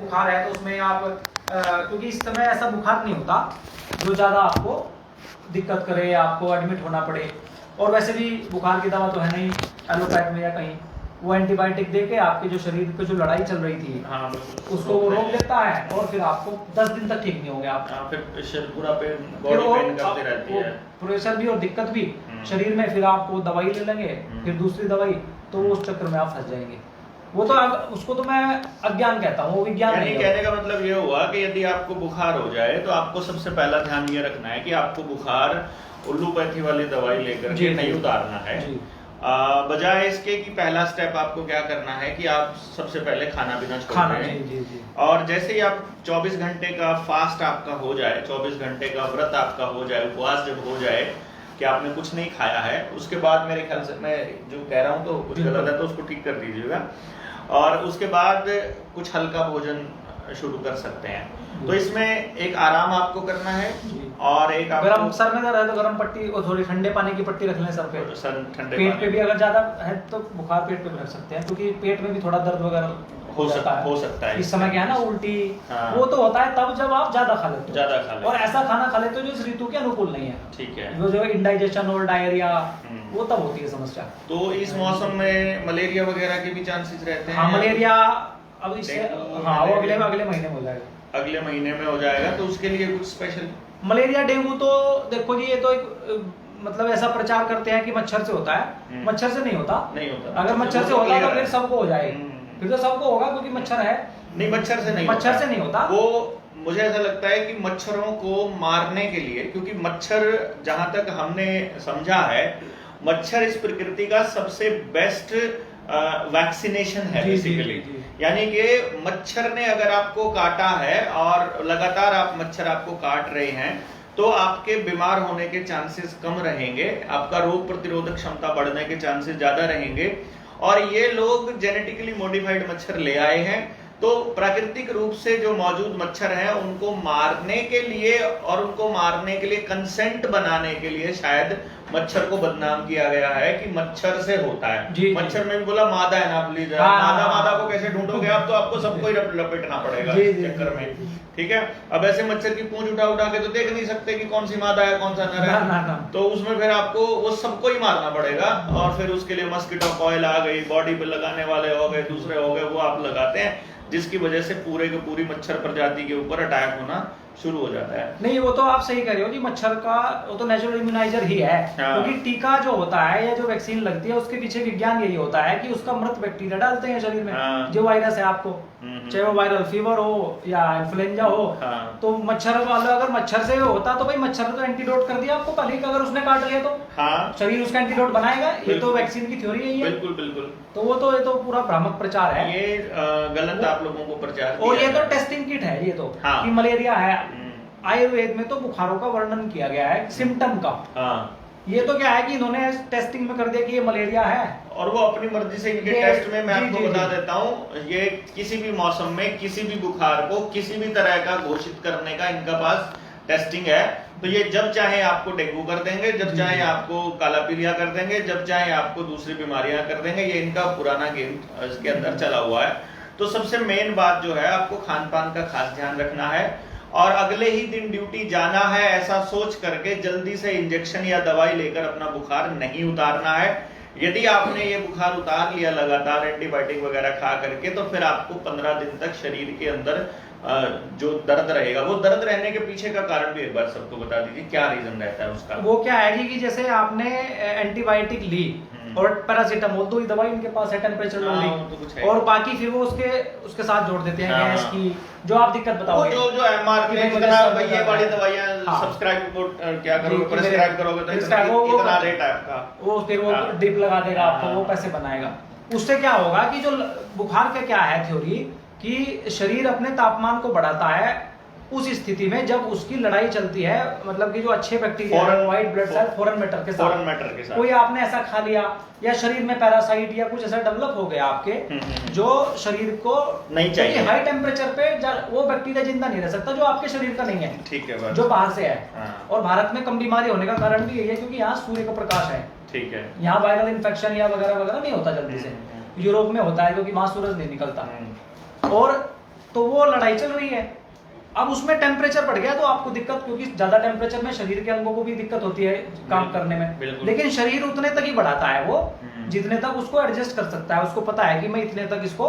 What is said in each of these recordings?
बुखार है तो उसमें आप क्योंकि इस समय ऐसा बुखार नहीं होता जो ज़्यादा आपको दिक्कत करे या आपको एडमिट होना पड़े। और वैसे भी बुखार की दवा तो है नहीं एलोपैथ में या कहीं, वो एंटीबायोटिक दे के आपके जो शरीर पे जो लड़ाई चल रही थी हाँ, उसको वो रोक देता है और फिर आपको 10 दिन तक ठीक नहीं होंगे आप। फिर पूरा पेन बॉडी पेन करती रहती है, प्रेशर भी और दिक्कत भी शरीर में, फिर आप वो दवाई ले लेंगे फिर दूसरी दवाई, तो उस चक्कर में आप फंस जाएंगे। वो तो उसको तो मैं अज्ञान कहता हूँ, वो विज्ञान नहीं। कहने का मतलब ये हुआ कि यदि आपको बुखार हो जाए तो आपको सबसे पहला ध्यान ये रखना है कि आपको बुखार उल्लूपैथी वाली दवाई लेकर के नहीं उतारना है। बजाय इसके कि पहला स्टेप आपको क्या करना है कि आप सबसे पहले खाना पीना छोड़ दें। और जैसे ही आप 24 घंटे का फास्ट आपका हो जाए, 24 घंटे का व्रत आपका हो जाए, उपवास जब हो जाए कि आपने कुछ नहीं खाया है, उसके बाद मेरे ख्याल से मैं जो कह रहा हूँ तो कुछ गलत है तो उसको ठीक कर दीजिएगा, और उसके बाद कुछ हल्का भोजन शुरू कर सकते हैं। तो इसमें एक आराम आपको करना है और एक आप गरम सर में दर्द है तो गरम पट्टी और थोड़ी ठंडे पानी की पट्टी रख लें सर पे। ठंडे पेट पे भी अगर ज्यादा है तो बुखार पेट पे भी रख सकते हैं, क्योंकि पेट में भी थोड़ा दर्द वगैरह हो सकता है। इस समय क्या है ना उल्टी वो तो होता है तब जब आप ज्यादा खा लेते हो और ऐसा खाना खा लेते हो जो इस ऋतु के अनुकूल नहीं है। ठीक है, वो जो इंडाइजेशन और डायरिया वो तब होती है समस्या। तो इस मौसम में मलेरिया वगैरह के भी चांसेस रहते हैं। हाँ, मलेरिया अब इससे हाँ वो अगले महीने में हो जाएगा, अगले महीने में हो जाएगा। तो उसके लिए कुछ स्पेशल मलेरिया डेंगू तो देखो जी ये तो एक मतलब ऐसा प्रचार करते हैं कि मच्छर से होता है, मच्छर से नहीं होता। अगर मच्छर से होता तो फिर सबको हो जाए, फिर तो सबको होगा क्योंकि मच्छर है। नहीं, मच्छर से नहीं होता। वो मुझे ऐसा लगता है कि मच्छरों को मारने के लिए, क्योंकि मच्छर जहां तक हमने समझा है मच्छर इस प्रकृति का सबसे बेस्ट वैक्सीनेशन है बेसिकली। यानी कि मच्छर ने अगर आपको काटा है और लगातार मच्छर आपको काट रहे हैं तो आपके बीमार होने के चांसेस कम रहेंगे, आपका रोग प्रतिरोधक क्षमता बढ़ने के चांसेस ज्यादा रहेंगे। और ये लोग जेनेटिकली मॉडिफाइड मच्छर ले आए हैं, तो प्राकृतिक रूप से जो मौजूद मच्छर हैं उनको मारने के लिए और उनको मारने के लिए कंसेंट बनाने के लिए शायद मच्छर को बदनाम किया गया है कि मच्छर से होता है। मच्छर में भी बोला मादा है ना, प्लीज मादा को कैसे ढूंढोगे आप, तो आपको सबको ही लपेटना पड़ेगा इस चक्कर में। ठीक है, अब ऐसे मच्छर की पूंछ उठा के तो देख नहीं सकते कि कौन सी मादा है कौन सा नर है, तो उसमें फिर आपको वो सबको ही मारना पड़ेगा। और फिर उसके लिए मस्कीटो कॉइल आ गई, बॉडी पे लगाने वाले हो गए, दूसरे हो गए, वो आप लगाते हैं, जिसकी वजह से पूरे के पूरी मच्छर प्रजाति के ऊपर अटैक होना शुरू हो जाता है। नहीं, वो तो आप सही कह रहे हो कि मच्छर का वो तो नेचुरल इम्यूनाइजर ही है। क्योंकि टीका जो होता है या जो वैक्सीन लगती है उसके पीछे विज्ञान यही होता है कि उसका मृत बैक्टीरिया डालते हैं शरीर में। जो वायरस है आपको, चाहे वो वायरल फीवर हो या इन्फ्लुएंजा हो, तो मच्छर वाला अगर मच्छर से होता तो भाई मच्छर ने तो एंटीडोट कर दिया आपको पहले, अगर उसने काट लिया तो शरीर उसका एंटीडोट बनाएगा। ये तो वैक्सीन की थ्योरी है। बिल्कुल। तो ये तो पूरा भ्रामक प्रचार है, ये गलत आप लोगों को प्रचार। और ये तो टेस्टिंग किट है, ये तो कि मलेरिया है। आयुर्वेद में तो बुखारों का वर्णन किया गया है सिम्टम का। ये तो क्या है कि इन्होंने टेस्टिंग में कर दिया कि ये मलेरिया है, और वो अपनी मर्जी से इनके टेस्ट में मैं आपको बता देता हूँ, ये किसी भी मौसम में किसी भी बुखार को किसी भी तरह का घोषित करने का इनका पास टेस्टिंग है। तो ये जब चाहे आपको डेंगू कर देंगे, जब चाहे आपको काला पीलिया कर देंगे, जब चाहे आपको दूसरी बीमारियां कर देंगे। ये इनका पुराना गेम इसके अंदर चला हुआ है। तो सबसे मेन बात जो है, आपको खान पान का खास ध्यान रखना है और अगले ही दिन ड्यूटी जाना है ऐसा सोच करके जल्दी से इंजेक्शन या दवाई लेकर अपना बुखार नहीं उतारना है। यदि आपने ये बुखार उतार लिया लगातार एंटीबायोटिक वगैरह खा करके, तो फिर आपको 15 दिन तक शरीर के अंदर जो दर्द रहेगा, वो दर्द रहने के पीछे का कारण भी एक बार सबको बता दीजिए, क्या रीजन रहता है उसका। वो क्या है कि जैसे आपने एंटीबायोटिक ली और पैरासीटामोल, दो ही दवाई इनके पास है टेम्परेचर ली, और बाकी फिर वो उसके साथ जोड़ देते हैं गैस की, जो आप दिक्कत बताओगे। जो एमआर में ये वाली दवाइयां सब्सक्राइब क्या करोगे, प्रेस्क्राइब करोगे तो इतना रेट है आपका, वो फिर वो ड्रिप लगा देगा आपको, वो पैसे बनाएगा। उससे क्या होगा कि जो बुखार का क्या है थ्योरी कि शरीर अपने तापमान को बढ़ाता है उस स्थिति में जब उसकी लड़ाई चलती है, मतलब कि जो अच्छे bacteria white blood cell foreign matter के साथ कोई आपने ऐसा खा लिया या शरीर में पैरासाइट या कुछ ऐसा डेवलप हो गया आपके जो शरीर को नहीं चाहिए। हाई टेम्परेचर पे वो बैक्टीरिया जिंदा नहीं रह सकता जो आपके शरीर का नहीं है, ठीक है, जो बाहर से है। और भारत में कम बीमारी होने का कारण भी यही है क्योंकि यहाँ सूर्य का प्रकाश है, ठीक है, यहाँ वायरल इन्फेक्शन या वगैरह वगैरह नहीं होता जल्दी से। यूरोप में होता है क्योंकि वहां सूरज नहीं निकलता। और तो वो लड़ाई चल रही है। अब उसमें टेम्परेचर बढ़ गया तो आपको दिक्कत, क्योंकि ज्यादा टेम्परेचर में शरीर के अंगों को भी दिक्कत होती है काम करने में, लेकिन शरीर उतने तक ही बढ़ाता है वो जितने तक उसको एडजस्ट कर सकता है। उसको पता है कि मैं इतने तक इसको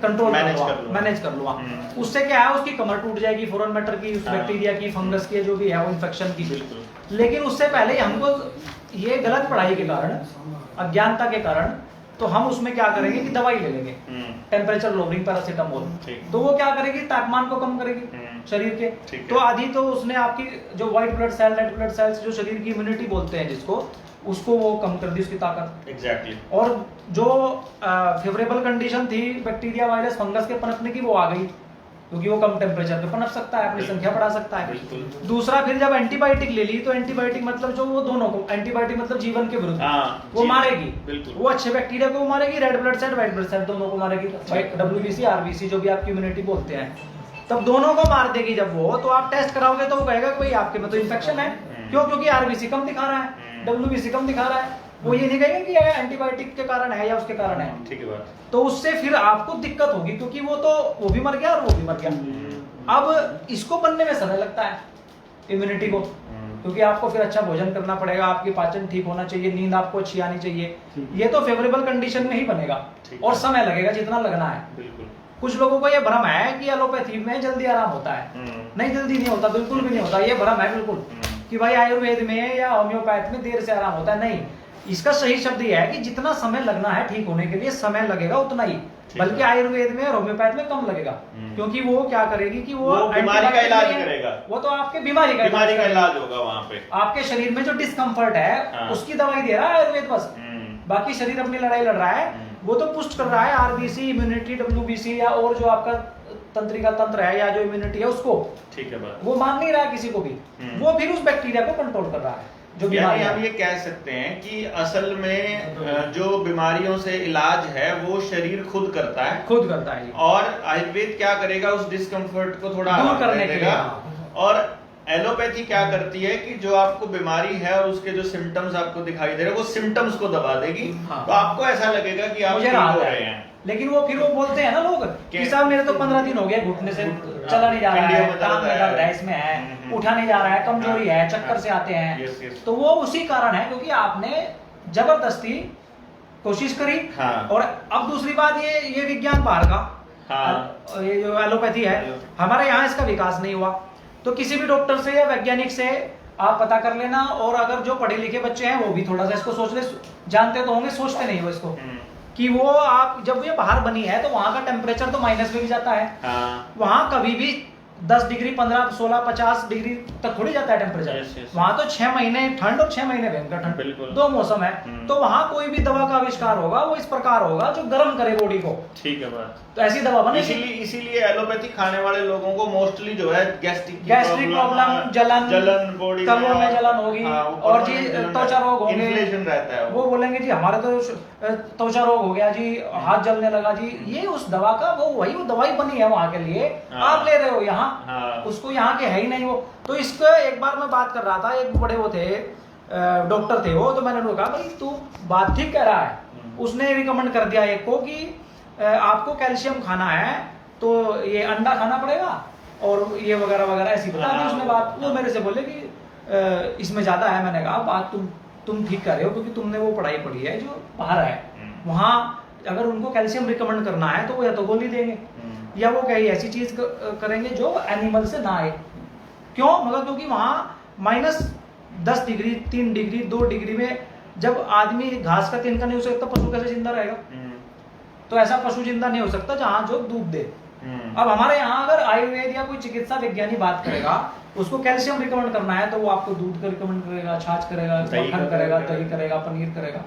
कंट्रोल मैनेज कर लूंगा। उससे क्या है, उसकी कमर टूट जाएगी, फॉरेन मैटर की, उस बैक्टीरिया की, फंगस की, जो भी है वो इन्फेक्शन की। लेकिन उससे पहले हमको ये गलत पढ़ाई के कारण, अज्ञानता के कारण, तो हम उसमें क्या करेंगे कि दवाई ले लेंगे, टेम्परेचर लोअरिंग पैरासीटामोल। तो वो क्या करेगी, तापमान को कम करेगी शरीर के। तो आधी तो उसने आपकी जो white blood cell, red blood cells, जो शरीर की इम्यूनिटी बोलते हैं जिसको, उसको वो कम कर दी, उसकी ताकत। एग्जैक्टली। और जो फेवरेबल कंडीशन थी बैक्टीरिया, वायरस, फंगस के पनपने की, वो आ गई, क्योंकि वो कम टेम्परेचर पे पनप सकता है, अपनी संख्या बढ़ा सकता है। दूसरा, फिर जब एंटीबायोटिक ले ली, तो एंटीबायोटिक मतलब जो वो दोनों को, एंटीबायोटिक मतलब जीवन के विरुद्ध, वो मारेगी। वो अच्छे बैक्टीरिया को मारेगी, red blood cell, white blood cell दोनों को मारेगी, WBC, RBC जो भी आपकी इम्यूनिटी बोलते हैं, तब दोनों को मार देगी। जब वो, तो आप टेस्ट कराओगे तो वो कहेगा कि भाई आपके में तो इन्फेक्शन है। क्यों? क्योंकि RBC कम दिखा रहा है, WBC कम दिखा रहा है। वो ये नहीं कहेगा कि एंटीबायोटिक के कारण है या उसके कारण है। ठीक है बात। तो उससे फिर आपको दिक्कत होगी, क्योंकि वो भी मर गया और वो भी मर गया। अब इसको बनने में समय लगता है, इम्यूनिटी को, क्योंकि आपको फिर अच्छा भोजन करना पड़ेगा, आपकी पाचन ठीक होना चाहिए, नींद आपको अच्छी आनी चाहिए। ये तो फेवरेबल कंडीशन में ही बनेगा, और समय लगेगा जितना लगना है। कुछ लोगों को ये भ्रम है कि एलोपैथी में जल्दी आराम होता है। नहीं, जल्दी नहीं होता, बिल्कुल भी नहीं होता। ये भ्रम है बिल्कुल कि भाई आयुर्वेद में या होम्योपैथ में देर से आराम होता है। नहीं, इसका सही शब्द यह है कि जितना समय लगना है ठीक होने के लिए, समय लगेगा उतना ही। बल्कि आयुर्वेद में और होम्योपैथ में कम लगेगा, क्योंकि वो क्या करेगी कि वो बीमारी का इलाज करेगा। वो तो आपके बीमारी का इलाज होगा वहां पे। आपके शरीर में जो डिस्कम्फर्ट है उसकी दवाई दे रहा है आयुर्वेद बस। बाकी शरीर अपनी लड़ाई लड़ रहा है, वो तो पुष्ट कर रहा है RBC, इम्यूनिटी, WBC या और जो आपका तंत्रिका तंत्र है या जो इम्यूनिटी है उसको। ठीक है बात। वो मान नहीं रहा है किसी को भी, वो फिर उस बैक्टीरिया को कंट्रोल कर रहा है जो बीमारी। हम ये कह सकते हैं कि असल में जो बीमारियों से इलाज है वो शरीर खुद करता है, और आयुर्वेद क्या करेगा, उस डिस्कम्फर्ट को थोड़ा दूर करने के लिए। और एलोपैथी क्या करती है कि जो आपको बीमारी है और उसके जो सिम्टम्स आपको दिखाई दे रहे हैं, वो सिम्टम्स को दबा देगी। तो आपको ऐसा लगेगा कि आप ठीक हो रहे हैं। लेकिन वो फिर वो बोलते हैं ना लोग कि साहब मेरे तो 15 दिन हो गए, घुटने से चला नहीं जा रहा है, काम में दर्द है, इसमें है, उठा नहीं जा रहा है, कमजोरी है, चक्कर से आते हैं। तो वो उसी कारण है क्योंकि आपने जबरदस्ती कोशिश करी। और अब दूसरी बात, ये विज्ञान बाहर का, ये जो एलोपैथी है, हमारे यहाँ इसका विकास नहीं हुआ। तो किसी भी डॉक्टर से या वैज्ञानिक से आप पता कर लेना, और अगर जो पढ़े लिखे बच्चे हैं वो भी थोड़ा सा इसको सोच ले, जानते तो होंगे, सोचते नहीं हो इसको, कि वो आप जब ये बाहर बनी है तो वहां का टेम्परेचर तो माइनस में भी जाता है। वहां कभी भी 10 डिग्री, 15, 16, 50 डिग्री तक थोड़ी जाता है टेम्परेचर। वहां तो 6 महीने ठंड और 6 महीने भयंकर ठंड, 2 मौसम है। तो वहां कोई भी दवा का आविष्कार होगा वो इस प्रकार होगा जो गर्म करे बॉडी को। ठीक है बात। तो ऐसी दवा बनेगी। इसीलिए एलोपैथी खाने वाले लोगों को मोस्टली जो है गैस्ट्रिक प्रॉब्लम, जलन, बॉडी कमरों में जलन होगी, और जी त्वचा रोग होंगे, इन्फ्लेमेशन रहता है। वो बोलेंगे जी हमारे तो त्वचा रोग हो गया जी, हाथ जलने लगा जी। ये उस दवा का वो दवाई बनी है वहां के लिए, आप ले रहे हो यहाँ, उसको यहाँ के है ही नहीं वो। तो इसको एक बार मैं बात कर रहा था, एक बड़े वो थे डॉक्टर थे वो, तो मैंने उनको कहा भाई तू बात ठीक कह रहा है। उसने रिकमेंड कर दिया एक को कि आपको कैल्शियम खाना है तो ये अंडा खाना पड़ेगा और ये वगैरह वगैरह ऐसी बता दी उसने बात। वो मेरे से बोले कि इसमें ज्यादा है। मैंने कहा बात तुम ठीक कर रहे हो, क्योंकि तुमने वो पढ़ाई पढ़ी है जो बाहर है। वहां अगर उनको कैल्शियम रिकमेंड करना है तो वो या तो गोली देंगे या वो कहीं ऐसी चीज करेंगे जो एनिमल से ना आए। क्यों? मगर क्योंकि वहां -10 डिग्री, 3 डिग्री, 2 डिग्री में जब आदमी घास का तिनका नहीं हो सकता, पशु कैसे जिंदा रहेगा? तो ऐसा पशु जिंदा नहीं हो सकता जहां जो दूध दे। अब हमारे यहाँ अगर आयुर्वेद या कोई चिकित्सा विज्ञानी बात करेगा, उसको कैल्शियम रिकमेंड करना है तो वो आपको दूध का रिकमेंड करेगा, छाछ करेगा, मक्खन करेगा, दही करेगा, पनीर करेगा।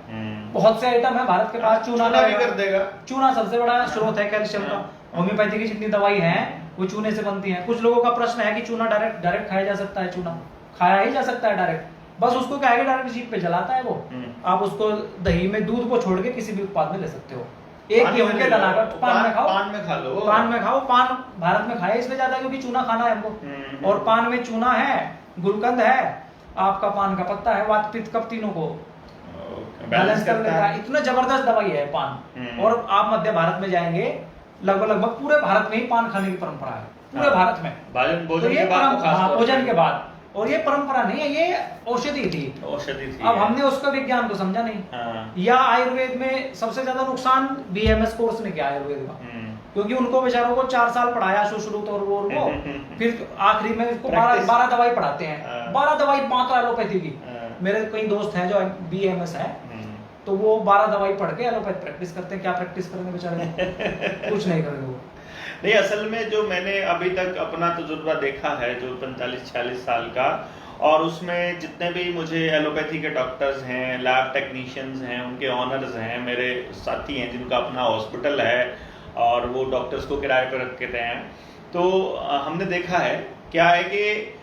बहुत से आइटम है भारत के पास। चूना भी कर देगा। चूना सबसे बड़ा स्रोत है कैल्शियम का। होम्योपैथी की जितनी दवाई है वो चूने से बनती है। कुछ लोगों का प्रश्न है कि चूना डायरेक्ट खाया जा सकता है? चूना खाया ही जा सकता है डायरेक्ट। बस उसको क्या है, डायरेक्ट जीभ पे जलाता है वो। आप उसको दही में दूध को छोड़ के किसी भी उत्पाद में ले सकते हो। एक गेहूं के दाना का पान में खाओ, पान में खा लो, पान में खाओ। पान भारत में खाया इसलिए ज्यादा क्योंकि चूना खाना है हमको, और पान में चूना है, गुलकंद है, आपका पान का पत्ता है, वात पित्त कफ तीनों को बैलेंस कर लेता है। इतना जबरदस्त दवाई है पान। और आप मध्य भारत में जाएंगे लगभग पूरे भारत में ही पान खाने की परंपरा है, पूरे भारत में। भोजन के बाद तो खास तौर पे। भोजन के बाद। और ये परंपरा नहीं है, ये औषधि थी। अब हमने उसका विज्ञान को समझा नहीं। या आयुर्वेद में सबसे ज्यादा नुकसान BMS कोर्स ने किया आयुर्वेद का, क्योंकि उनको बेचारों को 4 साल पढ़ाया सुश्रुत और वो फिर आखिरी में उसको 12 दवाई पढ़ाते हैं, 12 दवाई मात्र एलोपैथी की। मेरे कई दोस्त हैं जो BMS है, तो वो 12 दवाई पढ़ के एलोपैथ प्रैक्टिस करते हैं। क्या प्रैक्टिस करेंगे बेचारे, कुछ नहीं करेंगे वो। नहीं, असल में जो मैंने अभी तक अपना तजुर्बा देखा है जो 45-46 साल का, और उसमें जितने भी मुझे एलोपैथी के डॉक्टर्स हैं, लैब टेक्नीशियंस हैं, उनके ऑनर्स हैं, मेरे साथी हैं जिनका अपना हॉस्पिटल है और वो डॉक्टर्स को किराए पर रखते हैं, तो हमने देखा है क्या है कि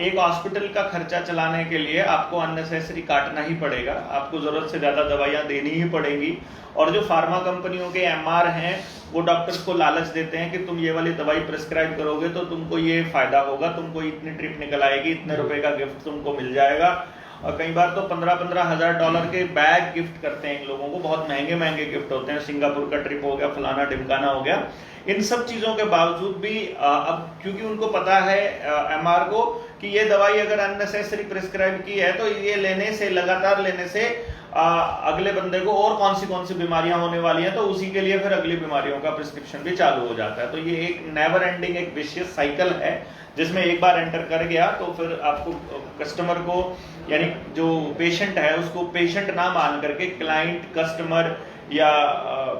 एक हॉस्पिटल का खर्चा चलाने के लिए आपको अननेसेसरी काटना ही पड़ेगा, आपको जरूरत से ज्यादा दवाइयां देनी ही पड़ेगी। और जो फार्मा कंपनियों के MR हैं वो डॉक्टर्स को लालच देते हैं कि तुम ये वाली दवाई प्रिस्क्राइब करोगे तो तुमको ये फायदा होगा, तुमको इतनी ट्रिप निकल आएगी, इतने रुपए का गिफ्ट तुमको मिल जाएगा। और कई बार तो $15,000 के बैग गिफ्ट करते हैं इन लोगों को, बहुत महंगे महंगे गिफ्ट होते हैं, सिंगापुर का ट्रिप हो गया, फलाना ढिमकाना हो गया। इन सब चीजों के बावजूद भी अब क्योंकि उनको पता है MR को कि ये दवाई अगर अननेसेसरी प्रिस्क्राइब की है तो ये लेने से, लगातार लेने से अगले बंदे को और कौन सी बीमारियां होने वाली हैं, तो उसी के लिए फिर अगली बीमारियों का प्रिस्क्रिप्शन भी चालू हो जाता है। तो ये एक नेवर एंडिंग, एक विशियस साइकिल है जिसमें एक बार एंटर कर गया तो फिर आपको कस्टमर को, यानी जो पेशेंट है उसको पेशेंट ना मान करके क्लाइंट, कस्टमर या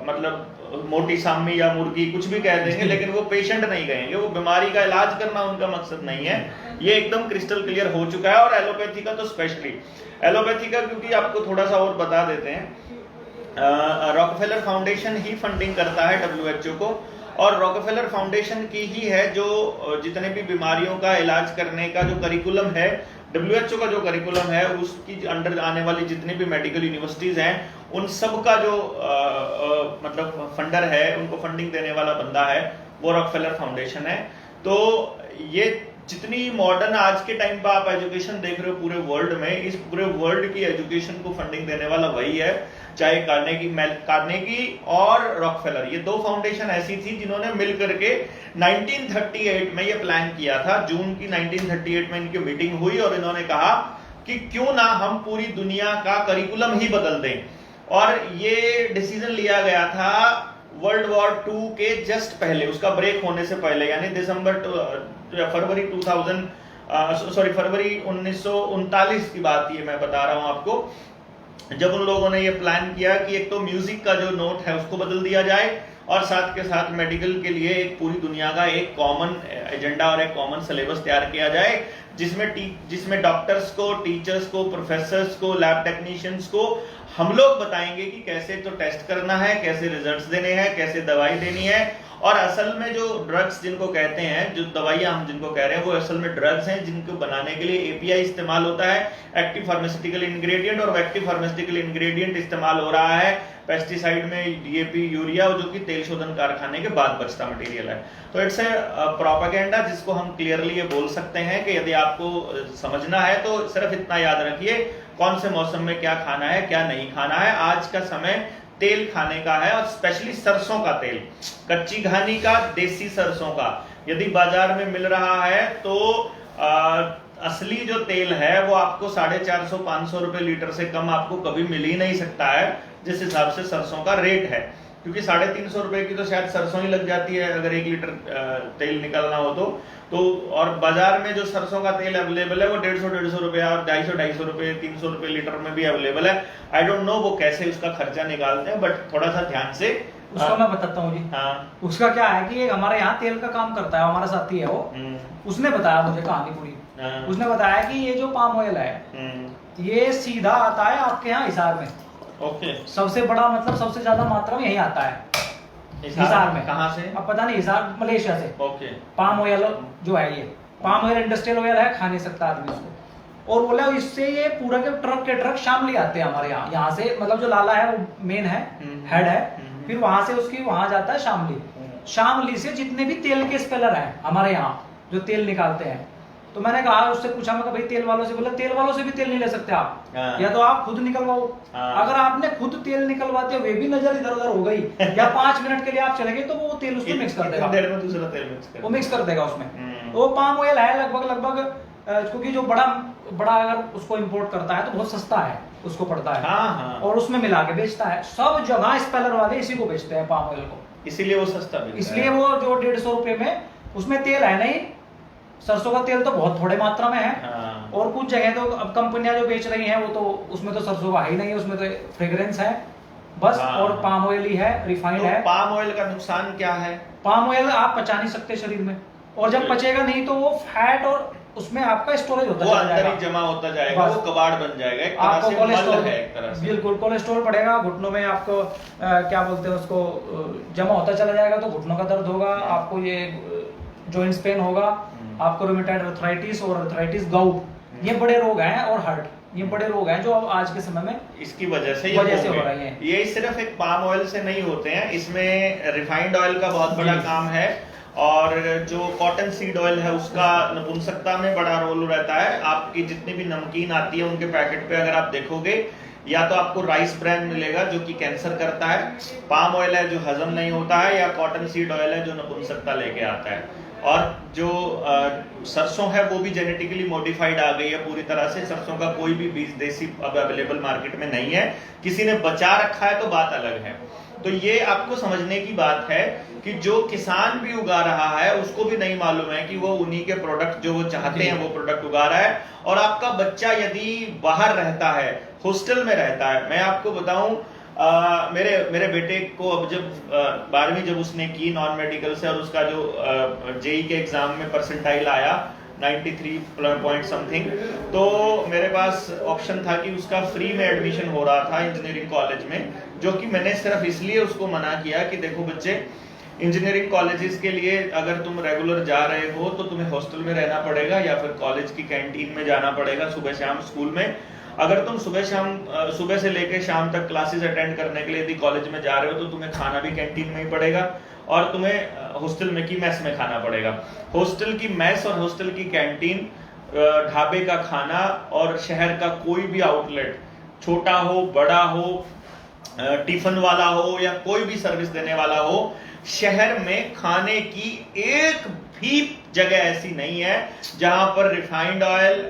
मतलब मोटी सामी या मुर्गी कुछ भी कह देंगे, लेकिन वो पेशेंट नहीं कहेंगे, वो बीमारी का इलाज करना उनका मकसद नहीं है। ये एकदम क्रिस्टल क्लियर हो चुका है। और एलोपैथी का तो स्पेशली, एलोपैथी का क्योंकि आपको थोड़ा सा और बता देते हैं, रॉकफेलर फाउंडेशन ही फंडिंग करता है WHO को, और रॉकफेलर फाउंडेशन की ही है जो जितने भी बीमारियों का इलाज करने का जो करिकुलम है, WHO का जो करिकुलम है उसकी अंडर आने वाली जितनी भी मेडिकल यूनिवर्सिटीज हैं उन सब का जो मतलब फंडर है, उनको फंडिंग देने वाला बंदा है वो रॉकफेलर फाउंडेशन है। तो ये जितनी मॉडर्न आज के टाइम पर आप एजुकेशन देख रहे हो पूरे वर्ल्ड में, इस पूरे वर्ल्ड की एजुकेशन को फंडिंग देने वाला वही है, चाहे कार्नेगी और रॉकफेलर, ये 2 फाउंडेशन ऐसी थी जिन्होंने मिलकर के 1938 में ये प्लान किया था। जून की 1938 में इनकी मीटिंग हुई और इन्होंने कहा कि क्यों ना हम पूरी दुनिया का करिकुलम ही बदल दें। और ये डिसीजन लिया गया था वर्ल्ड वॉर 2 के जस्ट पहले, उसका ब्रेक होने से पहले, यानी फरवरी 1939 की बात ये मैं बता रहा हूं आपको, जब उन लोगों ने ये प्लान किया कि एक तो म्यूजिक का जो नोट है उसको बदल दिया जाए और साथ के साथ मेडिकल के लिए एक पूरी दुनिया का एक कॉमन एजेंडा और एक कॉमन सिलेबस तैयार किया जाए, जिसमें डॉक्टर्स को, टीचर्स को, प्रोफेसर्स को, लैब टेक्नीशियंस को हम लोग बताएंगे कि कैसे तो टेस्ट करना है, कैसे रिजल्ट्स देने हैं, कैसे दवाई देनी है। और असल में जो ड्रग्स जिनको कहते हैं, जो दवाइयां हम जिनको कह रहे हैं, वो असल में ड्रग्स हैं जिनको बनाने के लिए API इस्तेमाल होता है, एक्टिव फार्मास्यूटिकल इंग्रेडिएंट, और एक्टिव फार्मास्यूटिकल इंग्रेडिएंट इस्तेमाल हो रहा है पेस्टिसाइड में DAP, यूरिया, जो कि तेल शोधन कारखाने के बाद बचता मटेरियल है। तो इट्स ए प्रोपेगेंडा जिसको हम क्लियरली ये बोल सकते हैं कि यदि आपको समझना है तो सिर्फ इतना याद रखिए कौन से मौसम में क्या खाना है, क्या नहीं खाना है। आज का समय तेल खाने का है, और स्पेशली सरसों का तेल, कच्ची घानी का, देसी सरसों का यदि बाजार में मिल रहा है तो असली जो तेल है वो आपको 450-500 रुपए लीटर से कम आपको कभी मिल ही नहीं सकता है, जिस हिसाब से सरसों का रेट है। क्योंकि 350 रुपए की तो शायद सरसों ही लग जाती है अगर 1 लीटर तेल निकालना हो तो और बाजार में जो सरसों का तेल अवेलेबल है वो 150 रुपया और 250 रुपए 300 रुपए लीटर में भी अवेलेबल है। आई डोंट नो वो कैसे उसका खर्चा निकालते हैं, बट थोड़ा सा ध्यान से उसका मैं बताता हूँ जी। हाँ। उसका क्या है कि हमारे यहाँ तेल का काम करता है, हमारा साथी है वो, उसने बताया मुझे कहानी पूरी। उसने बताया कि ये जो पाम ऑयल है ये सीधा आता है आपके यहाँ हिसार में। ओके। सबसे बड़ा मतलब सबसे ज्यादा मात्रा में यही आता है हिसार में। कहाँ से? अब पता नहीं, हिसार मलेशिया से। ओके। पाम ऑयल जो है, ये पाम ऑयल इंडस्ट्रियल ऑयल है, खा नहीं सकता आदमी उसको। और बोला इससे ये पूरा के ट्रक शामली आते हैं हमारे यहाँ से, मतलब जो लाला है वो मेन है, हेड है, फिर वहां से उसकी वहां जाता है शामली से जितने भी तेल के स्पेलर हैं हमारे यहाँ जो तेल निकालते हैं तो मैंने कहा, उससे पूछा, मैं भाई तेल वालों से, बोला तेल वालों से भी तेल नहीं ले सकते आप, या तो आप खुद निकलवाओ। अगर आपने खुद तेल निकलवाते हुए भी नजर इधर उधर हो गई या 5 मिनट के लिए आप चले गए, तो वो तेल उसमें मिक्स कर देगा, देर में दूसरा तेल मिक्स कर, वो मिक्स कर देगा उसमें। तो पाम ऑयल है लगभग क्योंकि जो बड़ा अगर उसको इंपोर्ट करता है तो बहुत सस्ता है, उसको पड़ता है। हाँ। और उसमें मिला के बेचता है, सब जगह स्पेलर वाले इसी को बेचते हैं, पाम ऑयल को, इसीलिए वो सस्ता बिकता है। इसलिए वो जो 150 रुपए में, उसमें तेल है नहीं, सरसों का तेल तो बहुत थोड़े मात्रा में है। हाँ। और कुछ जगह तो अब कंपनियां जो बेच रही हैं वो तो उसमें तो सरसों का है ही नहीं, उसमें तो फ्रेग्रेंस है बस। हाँ। और पाम ऑयल ही है, रिफाइंड तो है। पाम ऑयल का नुकसान क्या है? पाम ऑयल आप पचा नहीं सकते शरीर में, और जब पचेगा नहीं तो वो फैट और उसमें आपका स्टोरेज होता वो अंदर जाएगा, ही जमा होता जाएगा, वो कबाड़ बन जाएगा, एक तरह आपको से कोलेस्ट्रॉल, मल है एक तरह से। बिल्कुल कोलेस्ट्रॉल बढ़ेगा घुटनों में, आपको क्या बोलते हैं उसको, जमा होता चला जाएगा तो घुटनों का दर्द होगा, आपको ये जॉइंट्स पेन होगा, आपको रूमेटॉइड अर्थराइटिस और अर्थराइटिस गाउट, ये बड़े रोग हैं, और हार्ट, ये बड़े रोग हैं जो अब आज के समय में इसकी वजह से हो रही है। ये सिर्फ एक पाम ऑयल से नहीं होते हैं, इसमें रिफाइंड ऑयल का बहुत बड़ा काम है, और जो कॉटन सीड ऑयल है उसका नपुंसकता में बड़ा रोल रहता है। आपकी जितनी भी नमकीन आती है उनके पैकेट पे अगर आप देखोगे, या तो आपको राइस ब्रान मिलेगा जो कि कैंसर करता है, पाम ऑयल है जो हजम नहीं होता है, या कॉटन सीड ऑयल है जो नपुंसकता लेके आता है। और जो सरसों है वो भी जेनेटिकली मॉडिफाइड आ गई है पूरी तरह से, सरसों का कोई भी बीज देसी अब अवेलेबल मार्केट में नहीं है, किसी ने बचा रखा है तो बात अलग है। तो ये आपको समझने की बात है कि जो किसान भी उगा रहा है उसको भी नहीं मालूम है कि वो उन्हीं के प्रोडक्ट जो वो चाहते हैं वो प्रोडक्ट उगा रहा है। और आपका बच्चा यदि बाहर रहता है, हॉस्टल में रहता है, मैं आपको बताऊं, मेरे बेटे को अब जब 12वीं जब उसने की नॉन मेडिकल से, और उसका जो जेई के एग्जाम में परसेंटाइल आया 93 पॉइंट समथिंग, तो मेरे पास ऑप्शन था कि उसका फ्री में एडमिशन हो रहा था इंजीनियरिंग कॉलेज में, जो कि मैंने सिर्फ इसलिए उसको मना किया कि देखो बच्चे, इंजीनियरिंग कॉलेजेस के लिए अगर तुम रेगुलर जा रहे हो तो तुम्हें हॉस्टल में रहना पड़ेगा या फिर कॉलेज की कैंटीन में जाना पड़ेगा सुबह शाम स्कूल में। अगर तुम सुबह से लेकर शाम तक क्लासेस अटेंड करने के लिए यदि कॉलेज में जा रहे हो तो तुम्हें खाना भी कैंटीन में ही पड़ेगा, और तुम्हें हॉस्टल में की मेस में खाना पड़ेगा। हॉस्टल की मेस और हॉस्टल की कैंटीन, ढाबे का खाना और शहर का कोई भी आउटलेट, छोटा हो बड़ा हो, टिफिन वाला हो या कोई भी सर्विस देने वाला हो, शहर में खाने की एक भी जगह ऐसी नहीं है जहां पर रिफाइंड ऑयल,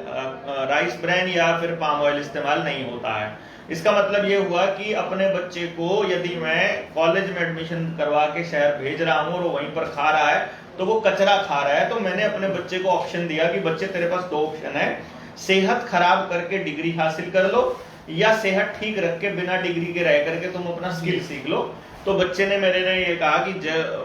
राइस ब्रान या फिर पाम ऑयल इस्तेमाल नहीं होता है। इसका मतलब ये हुआ कि अपने बच्चे को यदि मैं कॉलेज में एडमिशन करवा के शहर भेज रहा हूं और वो वहीं पर खा रहा है तो वो कचरा खा रहा है। तो मैंने अपने बच्चे को ऑप्शन दिया कि बच्चे तेरे पास 2 ऑप्शन है, सेहत खराब करके डिग्री हासिल कर लो, या सेहत ठीक रख के बिना डिग्री के रह करके तुम अपना स्किल सीख लो। तो बच्चे ने मेरे ने ये कहा कि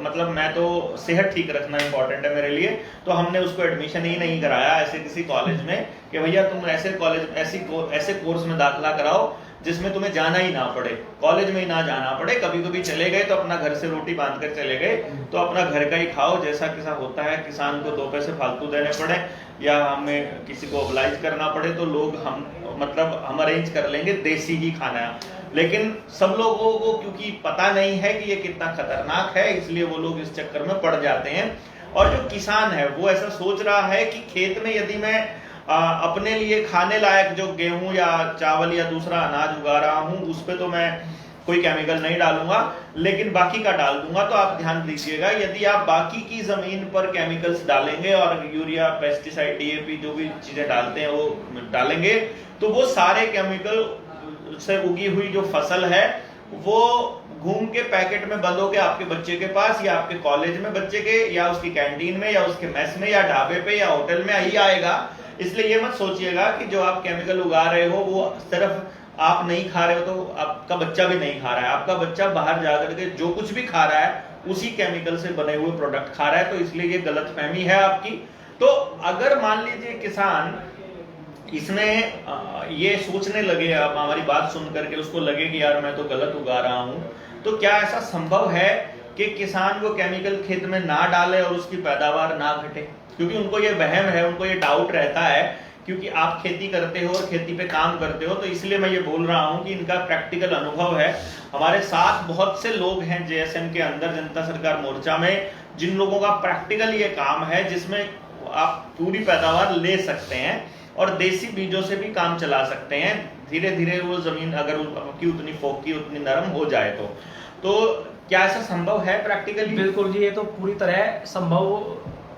मतलब मैं तो सेहत ठीक रखना इंपॉर्टेंट है मेरे लिए, तो हमने उसको एडमिशन ही नहीं कराया ऐसे किसी कॉलेज में कि भैया तुम ऐसे कॉलेज ऐसे कोर्स में दाखिला कराओ जिसमें तुम्हें जाना ही ना पड़े, कॉलेज में ही ना जाना पड़े। कभी कभी चले गए तो अपना घर से रोटी बांध कर चले गए, तो अपना घर का ही खाओ, जैसा किसा होता है, किसान को 2 पैसे फालतू देने पड़े या हमें किसी को ऑब्लाइज करना पड़े तो लोग हम अरेंज कर लेंगे देसी ही खाना। लेकिन सब लोगों को क्योंकि पता नहीं है कि ये कितना खतरनाक है, इसलिए वो लोग इस चक्कर में पड़ जाते हैं। और जो किसान है वो ऐसा सोच रहा है कि खेत में यदि मैं अपने लिए खाने लायक जो गेहूं या चावल या दूसरा अनाज उगा रहा हूं उस पे तो मैं कोई केमिकल नहीं डालूंगा, लेकिन बाकी का डाल दूंगा। तो आप ध्यान दीजिएगा, यदि आप बाकी की जमीन पर केमिकल्स डालेंगे और यूरिया, पेस्टिसाइड, डीएपी जो भी चीजें डालते हैं वो डालेंगे, तो वो सारे केमिकल से उगी हुई जो फसल है वो घूम के पैकेट में बंद होके आपके बच्चे के पास या आपके कॉलेज में बच्चे के या उसकी कैंटीन में या उसके मेस में या ढाबे पे या होटल में ही आएगा। इसलिए ये मत सोचिएगा कि जो आप केमिकल उगा रहे हो वो सिर्फ आप नहीं खा रहे हो तो आपका बच्चा भी नहीं खा रहा है। आपका बच्चा बाहर जाकर के जो कुछ भी खा रहा है उसी केमिकल से बने हुए प्रोडक्ट खा रहा है, तो इसलिए ये गलतफहमी है आपकी। तो अगर मान लीजिए किसान इसमें ये सोचने लगे, अब हमारी बात सुन करके उसको लगे कि यार मैं तो गलत उगा रहा हूं, तो क्या ऐसा संभव है कि किसान वो केमिकल खेत में ना डाले और उसकी पैदावार ना घटे? क्योंकि उनको ये वहम है, उनको ये डाउट रहता है, क्योंकि आप खेती करते हो और खेती पे काम करते हो, तो इसलिए मैं ये बोल रहा हूं कि इनका प्रैक्टिकल अनुभव है। हमारे साथ बहुत से लोग हैं जेएसएम के अंदर, जनता सरकार मोर्चा में, जिन लोगों का प्रैक्टिकल ये काम है, जिसमें आप पूरी पैदावार ले सकते हैं और देसी बीजों से भी काम चला सकते हैं। धीरे धीरे वो जमीन अगर आपकी उतनी फोकी उतनी नरम हो जाए तो क्या ऐसा संभव है प्रैक्टिकली? बिल्कुल जी, ये तो पूरी तरह संभव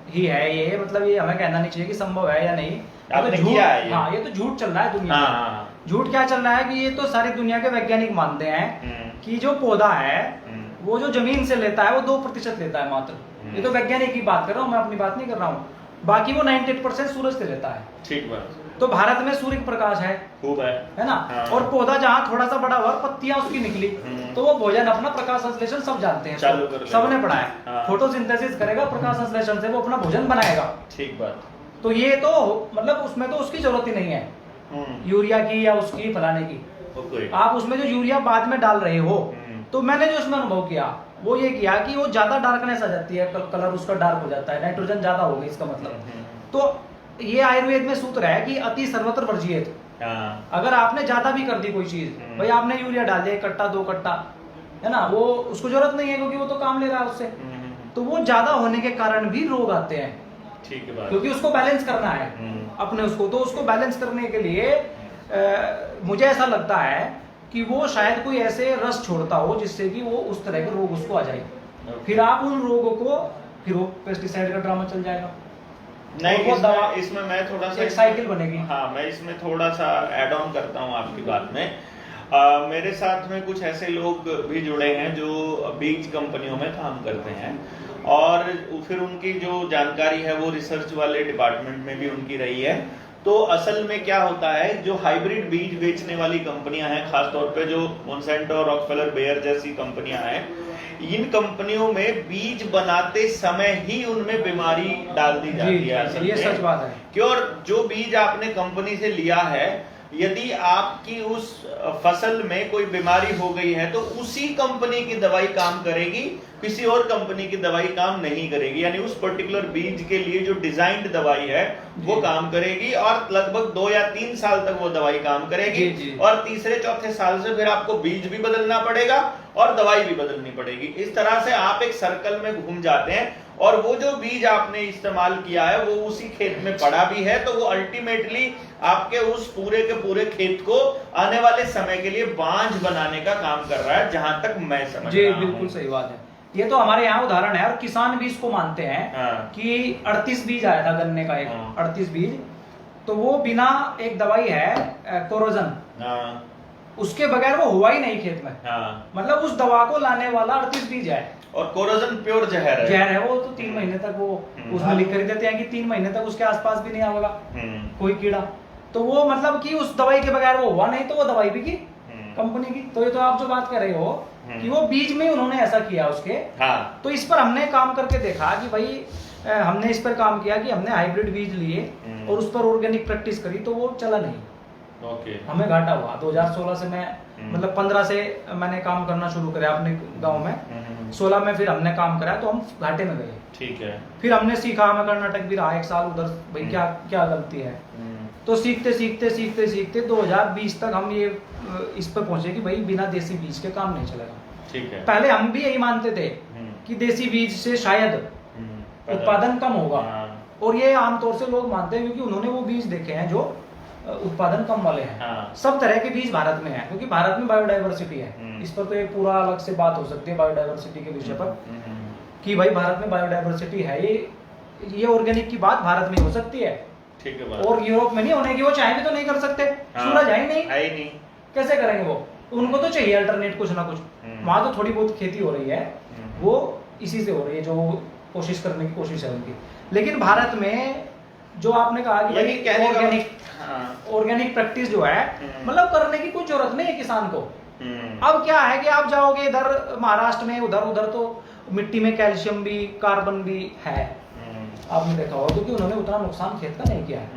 ही है। ये मतलब ये हमें कहना नहीं चाहिए कि संभव है या नहीं, आपने तो किया है ये? हाँ, ये तो झूठ चल रहा है दुनिया में। हाँ। झूठ क्या चल रहा है कि ये तो सारी दुनिया के वैज्ञानिक मानते हैं कि जो पौधा है वो जो जमीन से लेता है वो 2% लेता है मात्र। ये तो वैज्ञानिक की बात कर रहा हूँ, मैं अपनी बात नहीं कर रहा हूँ। बाकी वो 98% सूरज से लेता है। ठीक बात। तो भारत में सूर्य प्रकाश है, खूब है ना। हाँ। और पौधा जहाँ थोड़ा सा बड़ा हुआ, पत्तियां उसकी निकली, तो वो भोजन अपना प्रकाश संश्लेषण सब जानते हैं, सबने पढ़ा है। हाँ। फोटोसिंथेसिस करेगा, प्रकाश संश्लेषण से वो अपना भोजन बनाएगा। ठीक बात। तो ये तो मतलब उसमें तो उसकी जरूरत ही नहीं है यूरिया की या उसकी फलाने की। आप उसमें जो यूरिया बाद में डाल रहे हो, तो मैंने जो उसमें अनुभव किया वो ये किया कि वो ज्यादा डार्कनेस आ जाती है, कलर उसका डार्क हो जाता है, नाइट्रोजन ज्यादा हो गई इसका मतलब। तो ये आयुर्वेद में सूत्र है कि अति सर्वत्र वर्जियेत। अगर आपने ज्यादा भी कर दी कोई चीज, भाई आपने यूरिया डाल दिया 1 कट्टा 2 कट्टा, है ना, वो उसको जरूरत नहीं है क्योंकि वो तो काम ले रहा है उससे, तो वो ज्यादा होने के कारण भी रोग आते हैं। ठीक है, क्योंकि उसको बैलेंस करना है अपने उसको, तो उसको बैलेंस करने के लिए मुझे ऐसा लगता है कि वो शायद कोई ऐसे रस छोड़ता हो जिससे कि वो उस तरह के रोग उसको आ जाए। फिर आप उन रोगों को, फिर वो पेस्टिसाइड का ड्रामा चल जाएगा। नहीं, इसमें मैं थोड़ा सा एक साइकिल बनेगी। हाँ, मैं इसमें थोड़ा सा ऐड ऑन करता हूँ आपकी बात में। मेरे साथ में कुछ ऐसे लोग भी जुड़े हैं जो बीज कंपनियों में काम करते हैं और फिर उनकी जो जानकारी है वो रिसर्च वाले डिपार्टमेंट में भी उनकी रही है। तो असल में क्या होता है, जो हाइब्रिड बीज बेचने वाली कंपनियां हैं, खासतौर पे जो मोनसेंटो, रॉकफेलर, बेयर जैसी कंपनियां हैं, इन कंपनियों में बीज बनाते समय ही उनमें बीमारी डाल दी जाती है। असल ये सच बात है कि और जो बीज आपने कंपनी से लिया है, यदि आपकी उस फसल में कोई बीमारी हो गई है तो उसी कंपनी की दवाई काम करेगी, किसी और कंपनी की दवाई काम नहीं करेगी। यानी उस पर्टिकुलर बीज के लिए जो डिजाइंड दवाई है वो काम करेगी और लगभग 2 या 3 साल तक वो दवाई काम करेगी और तीसरे चौथे साल से फिर आपको बीज भी बदलना पड़ेगा और दवाई भी बदलनी पड़ेगी। इस तरह से आप एक सर्कल में घूम जाते हैं और वो जो बीज आपने इस्तेमाल किया है वो उसी खेत में पड़ा भी है, तो वो अल्टीमेटली आपके उस पूरे के पूरे खेत को आने वाले समय के लिए बांझ बनाने का काम कर रहा है, जहां तक मैं समझ रहा हूं। बिल्कुल सही बात है। ये तो हमारे यहाँ उदाहरण है और किसान भी इसको मानते हैं कि 38 बीज आया था गन्ने का, एक 38 बीज, तो वो बिना एक दवाई है कोरोजन, उसके बगैर वो हुआ ही नहीं खेत में। मतलब उस दवा को लाने वाला 38 बीज है और कोरोजन प्योर जहर है वो तो 3 महीने तक वो उसमें लिख कर देते हैं कि 3 महीने तक उसके आसपास भी नहीं आएगा कोई कीड़ा। तो वो मतलब कि उस दवाई के बगैर वो हुआ नहीं, तो वो दवाई भी की कंपनी की। तो ये तो आप जो बात कर रहे हो कि वो बीज में उन्होंने ऐसा किया उसके। तो इस पर हमने काम करके देखा कि भाई हमने इस पर काम किया कि हमने हाइब्रिड बीज लिए और उस पर ऑर्गेनिक प्रैक्टिस करी, तो वो चला नहीं। हमें घाटा हुआ। 2016 से मैं मतलब 15 से मैंने काम करना शुरू किया अपने गांव में, 16 में फिर हमने काम करा तो हम घाटे में गए। ठीक है। फिर हमने सीखा, मैं कर्नाटक भी रहा 1 साल उधर, भाई क्या क्या गलती है। तो सीखते सीखते सीखते सीखते 2020 तक हम ये इस पर पहुंचे कि भाई बिना देसी बीज के काम नहीं चलेगा। ठीक है। पहले हम भी यही मानते थे कि देसी बीज से शायद उत्पादन कम होगा, और ये आमतौर से लोग मानते हैं क्योंकि उन्होंने वो बीज देखे हैं जो उत्पादन कम वाले हैं। सब तरह के बीज भारत में है क्योंकि भारत में बायोडाइवर्सिटी है। इस पर तो एक पूरा अलग से बात हो सकती है बायोडाइवर्सिटी के विषय पर कि भाई भारत में बायोडाइवर्सिटी है। ये ऑर्गेनिक की बात भारत में हो सकती है, ठीक है, और यूरोप में नहीं होने की, वो चाहे भी तो नहीं कर सकते। सूरज है ही नहीं, कैसे करेंगे वो? उनको तो चाहिए अल्टरनेट कुछ ना कुछ। वहां तो थोड़ी बहुत खेती हो रही है, वो इसी से हो रही है जो कोशिश करने की कोशिश है उनकी। लेकिन भारत में जो आपने कहा कि भाई ऑर्गेनिक प्रैक्टिस जो है, मतलब करने की कोई जरूरत नहीं है किसान को। अब क्या है कि आप जाओगे इधर महाराष्ट्र में, उधर तो मिट्टी में कैल्शियम भी कार्बन भी है, आपने देखा होगा, क्योंकि उन्होंने उतना नुकसान खेत का नहीं किया है।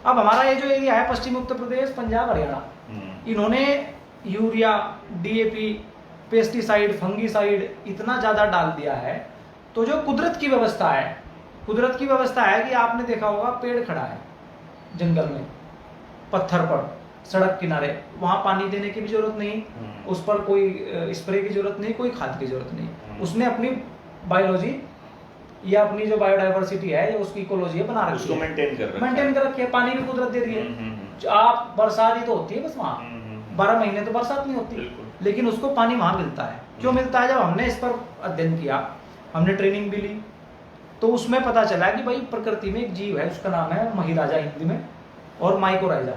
अब हमारा ये जो एरिया है पश्चिमी उत्तर प्रदेश, पंजाब, हरियाणा, इन्होंने यूरिया, डीएपी, पेस्टिसाइड, फंगीसाइड इतना ज्यादा डाल दिया है। तो जो कुदरत की व्यवस्था है कि आपने देखा होगा पेड़ खड़ा है जंगल में, पत्थर पर, सड़क किनारे, वहां पानी देने की भी जरूरत नहीं, उस पर कोई स्प्रे की जरूरत नहीं, कोई खाद की जरूरत नहीं। उसने अपनी बायोलॉजी ये अपनी जो बायोडाइवर्सिटी है, ये उसकी इकोलॉजी है, बना रखी उसको है, मेंटेन कर रखी है। पानी भी कुदरत दे रही है। आप बरसात ही तो होती है बस वहाँ, 12 महीने तो बरसात नहीं होती, लेकिन उसको पानी वहां मिलता है। क्यों मिलता है? जब हमने इस पर अध्ययन किया, हमने ट्रेनिंग भी ली, तो उसमें पता चला कि भाई प्रकृति में एक जीव है, उसका नाम है महिराजा हिंदी में, और माइकोराइजा।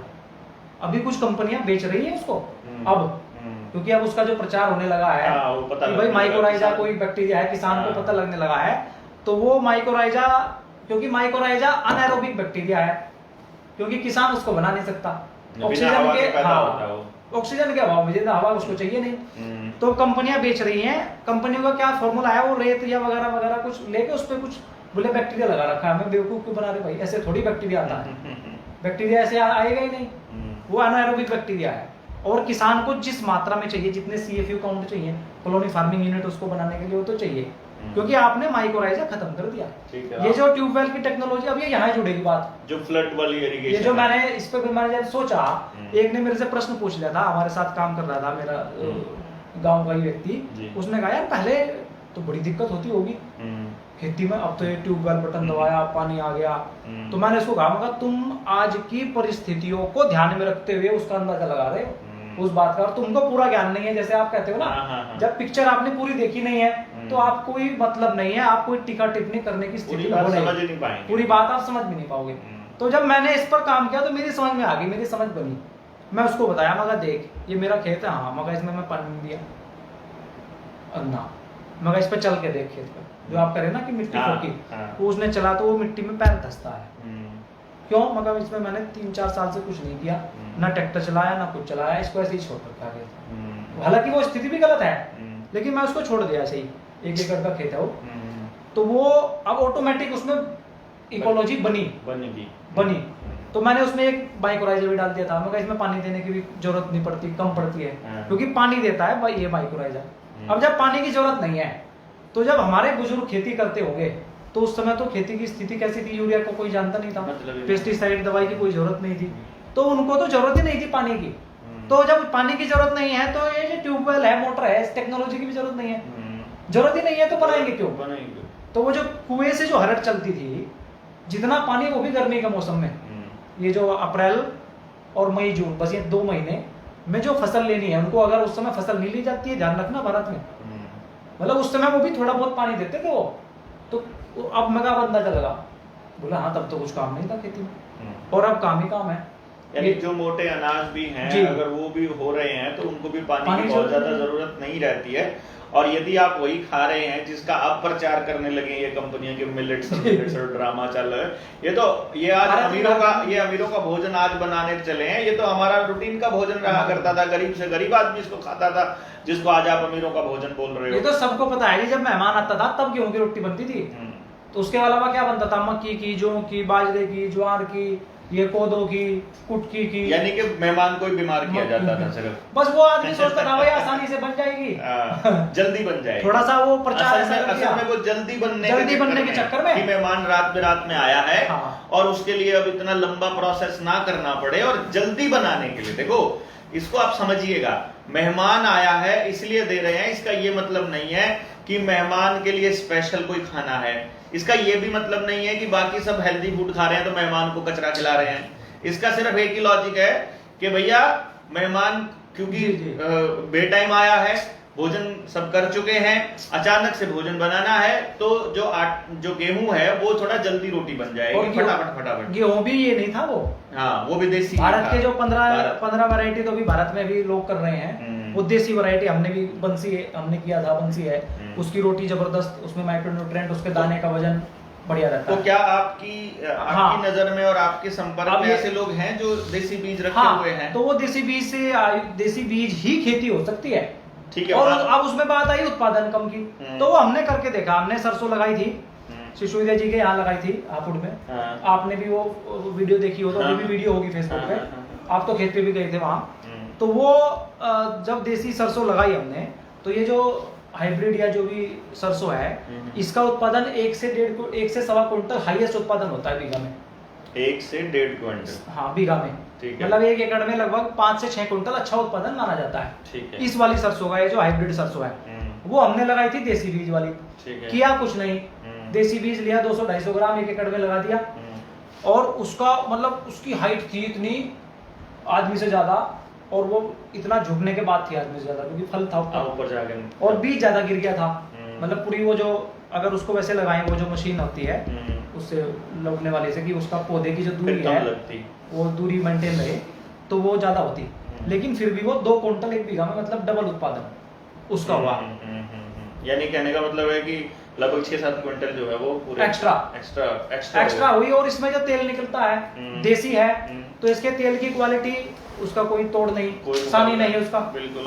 अभी कुछ कंपनियां बेच रही है उसको अब, क्योंकि अब उसका जो प्रचार होने लगा है कि भाई माइकोराइजा कोई बैक्टीरिया है, किसान को पता लगने लगा है, तो वो माइकोराइजा, क्योंकि माइकोराइजा अनाएरोबिक बैक्टीरिया है, क्योंकि किसान उसको बना नहीं सकता ऑक्सीजन के ऑक्सीजन के अभाव में, जितना हवा उसको चाहिए नहीं। तो कंपनियां बेच रही हैं। कंपनियों का क्या फॉर्मूला है, वो रेत या वगैरह वगैरह कुछ लेके उस पर कुछ बोले बैक्टीरिया लगा रखा है। हमें बेवकूफ क्यों बना रहे भाई? ऐसे थोड़ी बैक्टीरिया आता है, बैक्टीरिया ऐसे आएगा ही नहीं, वो अनाएरोबिक बैक्टीरिया है। और किसान को जिस मात्रा में चाहिए, जितने CFU काउंट चाहिए कॉलोनी फार्मिंग यूनिट उसको बनाने के लिए, वो तो चाहिए, क्योंकि आपने माइकोराइजा खत्म कर दिया। ये जो ट्यूबवेल की टेक्नोलॉजी, अब ये यहाँ जुड़ेगी बात, जो फ्लड वाली इरिगेशन, ये जो मैंने इस पे भी मैंने सोचा, एक ने मेरे से प्रश्न पूछ लिया था, हमारे साथ काम कर रहा था मेरा गांव का ही व्यक्ति, उसने कहा यार पहले तो बड़ी दिक्कत होती होगी खेती में, अब तो ये ट्यूबवेल बटन दबाया पानी आ गया। तो मैंने इसको कहा, तुम आज की परिस्थितियों को ध्यान में रखते हुए उसका अंदाजा लगा रहे हो उस बात का, और तुमको पूरा ज्ञान नहीं है, जैसे आप कहते हो ना, जब पिक्चर आपने पूरी देखी नहीं है तो आपको कोई मतलब नहीं है, आप कोई टीका टिप्पणी करने की स्थिति में नहीं, पूरी बात आप समझ भी नहीं पाओगे। तो जब मैंने इस पर काम किया तो मेरी समझ में आ गई, मेरी समझ बनी। मैं उसको बताया, मगर देख ये मेरा खेत है, हाँ मगर इसमें मैं पानी दिया ना, मगर इस पे चल के देख खेत पे, जो आप करें ना कि मिट्टी ठोकी, वो उसने चला तो वो मिट्टी में पैर धंसता है। क्यों? मगर इसमें मैंने 3-4 साल से कुछ नहीं किया, ना ट्रैक्टर चलाया ना कुछ चलाया, इसको ऐसे ही छोड़ रखा है। हालांकि वो स्थिति भी गलत है, लेकिन मैं उसको छोड़ दिया ऐसे ही, 1 एकड़ का खेत है वो। तो वो अब ऑटोमेटिक उसमें इकोलॉजी बनी। तो मैंने उसमें एक माइकोराइजा भी डाल दिया था, मगर इसमें पानी देने की भी जरूरत नहीं पड़ती, कम पड़ती है, क्योंकि पानी देता है भाई ये माइकोराइजा। अब जब पानी की जरूरत नहीं है, तो जब हमारे बुजुर्ग खेती करते होंगे तो उस समय तो खेती की स्थिति कैसी थी, यूरिया को कोई जानता नहीं था, पेस्टिसाइड दवाई की कोई जरूरत नहीं थी, तो उनको तो जरूरत ही नहीं थी पानी की। तो जब पानी की जरूरत नहीं है, तो ये जो ट्यूबवेल है, मोटर है, इस टेक्नोलॉजी की भी जरूरत नहीं है। जरूरत ही नहीं है तो बनाएंगे क्यों? तो वो जो कुएं से जो हरट चलती थी, जितना पानी, वो भी गर्मी के मौसम में, ये जो अप्रैल और मई जून, बस ये 2 महीने में जो फसल लेनी है उनको, अगर उस समय फसल नहीं ली जाती है, ध्यान रखना भारत में, मतलब उस समय वो भी थोड़ा बहुत पानी देते थे वो। तो अब मगा अंदाजा लगा, बोला हाँ तब तो कुछ काम नहीं था खेती में, और अब काम ही काम है। यानी जो मोटे अनाज भी हैं, अगर वो भी हो रहे हैं तो उनको भी पानी की बहुत ज्यादा जरूरत नहीं रहती है। और यदि आप वही खा रहे हैं जिसका अब प्रचार करने लगे ये कंपनियां के मिलेट्स और ड्रामा चल रहा है, ये आज अमीरों का भोजन आज बनाने चले हैं। ये तो हमारा रूटीन का भोजन रहा करता था, गरीब से गरीब आदमी इसको खाता था, जिसको आज आप अमीरों का भोजन बोल रहे हो। ये तो सबको पता है। जब मेहमान आता था तब गेहूं की रोटी बनती थी, तो उसके अलावा क्या बनता था? मक्की की, जौ की, बाजरे की, ज्वार की, ये कोदो की, कुटकी की। यानी कि मेहमान को बीमार किया जाता था सिर्फ, बस वो आदमी सोचता था भाई आसानी से बन जाएगी, जल्दी बन जाएगी। थोड़ा सा वो प्रचार असल में वो जल्दी बनने के चक्कर में कि मेहमान रात में आया है, और उसके लिए अब इतना लंबा प्रोसेस ना करना पड़े, और जल्दी बनाने के लिए। देखो इसको आप समझिएगा, मेहमान आया है इसलिए दे रहे हैं, इसका ये मतलब नहीं है कि मेहमान के लिए स्पेशल कोई खाना है। इसका ये भी मतलब नहीं है कि बाकी सब हेल्दी फूड खा रहे हैं तो मेहमान को कचरा खिला रहे हैं। इसका सिर्फ एक ही लॉजिक है कि भैया मेहमान क्योंकि बेटाइम आया है, भोजन सब कर चुके हैं, अचानक से भोजन बनाना है, तो जो गेहूं है वो थोड़ा जल्दी रोटी बन जाएगी, फटाफट। गेहूं भी ये नहीं था वो, हाँ वो भी देसी। भारत के जो 15 वैरायटी तो भी भारत में भी लोग कर रहे हैं, वो देसी वैरायटी। हमने भी हमने किया था, बंसी है, उसकी रोटी जबरदस्त, उसमें माइक्रोन्यूट्रिएंट, उसके दाने का वजन बढ़िया रहता है। तो क्या आपकी नजर में और आपके संपर्क में ऐसे लोग हैं जो देसी बीज रखे हुए हैं? तो वो देसी बीज ही खेती हो सकती है, ठीक है। और अब उसमें बात आई उत्पादन कम की, तो वो हमने करके देखा। हमने सरसों लगाई थी, शिशुविद्या जी के यहाँ लगाई थी हापुड़ में। आपने भी वो वीडियो देखी हो तो अभी भी वीडियो होगी फेसबुक पे, आप तो खेत पे भी गए थे वहां। तो वो जब देसी सरसों लगाई हमने, तो ये जो हाइब्रिड या जो भी सरसों है, इसका उत्पादन 1 से 1.5 क्विंटल हाईएस्ट उत्पादन होता है बीघा में। 1 से 1.5 क्विंटल? हाँ बीघा में, मतलब 1 एकड़ में लगभग 5 से 6 क्विंटल अच्छा उत्पादन माना जाता है। ठीक है। इस वाली सरसों का, ये जो हाइब्रिड सरसों है, वो हमने लगाई थी देसी बीज वाली। किया कुछ नहीं, देसी बीज लिया 200-250 ग्राम 1 एकड़ में लगा दिया, और उसका मतलब उसकी हाइट थी इतनी आदमी से ज्यादा, और वो इतना झुकने के बाद थी आदमी से ज्यादा, क्योंकि फल था ऊपर जाके, और बीज ज्यादा गिर गया था। मतलब पूरी वो जो अगर उसको वैसे लगाएं, वो जो मशीन होती है उससे लगने वाली से कि उसका पौधे की जो दूरी है वो दूरी मेंटेन रहे, तो वो ज्यादा होती, लेकिन फिर भी वो 2 क्विंटल 1 बीघा में, मतलब डबल उत्पादन उसका हुआ। यानी कहने का मतलब है कि लगभग 6-7 क्विंटल जो है वो पूरे एक्स्ट्रा हुई। और इसमें जो तेल निकलता है देसी है, तो इसके तेल की क्वालिटी उसका कोई तोड़ नहीं, सानी नहीं है उसका।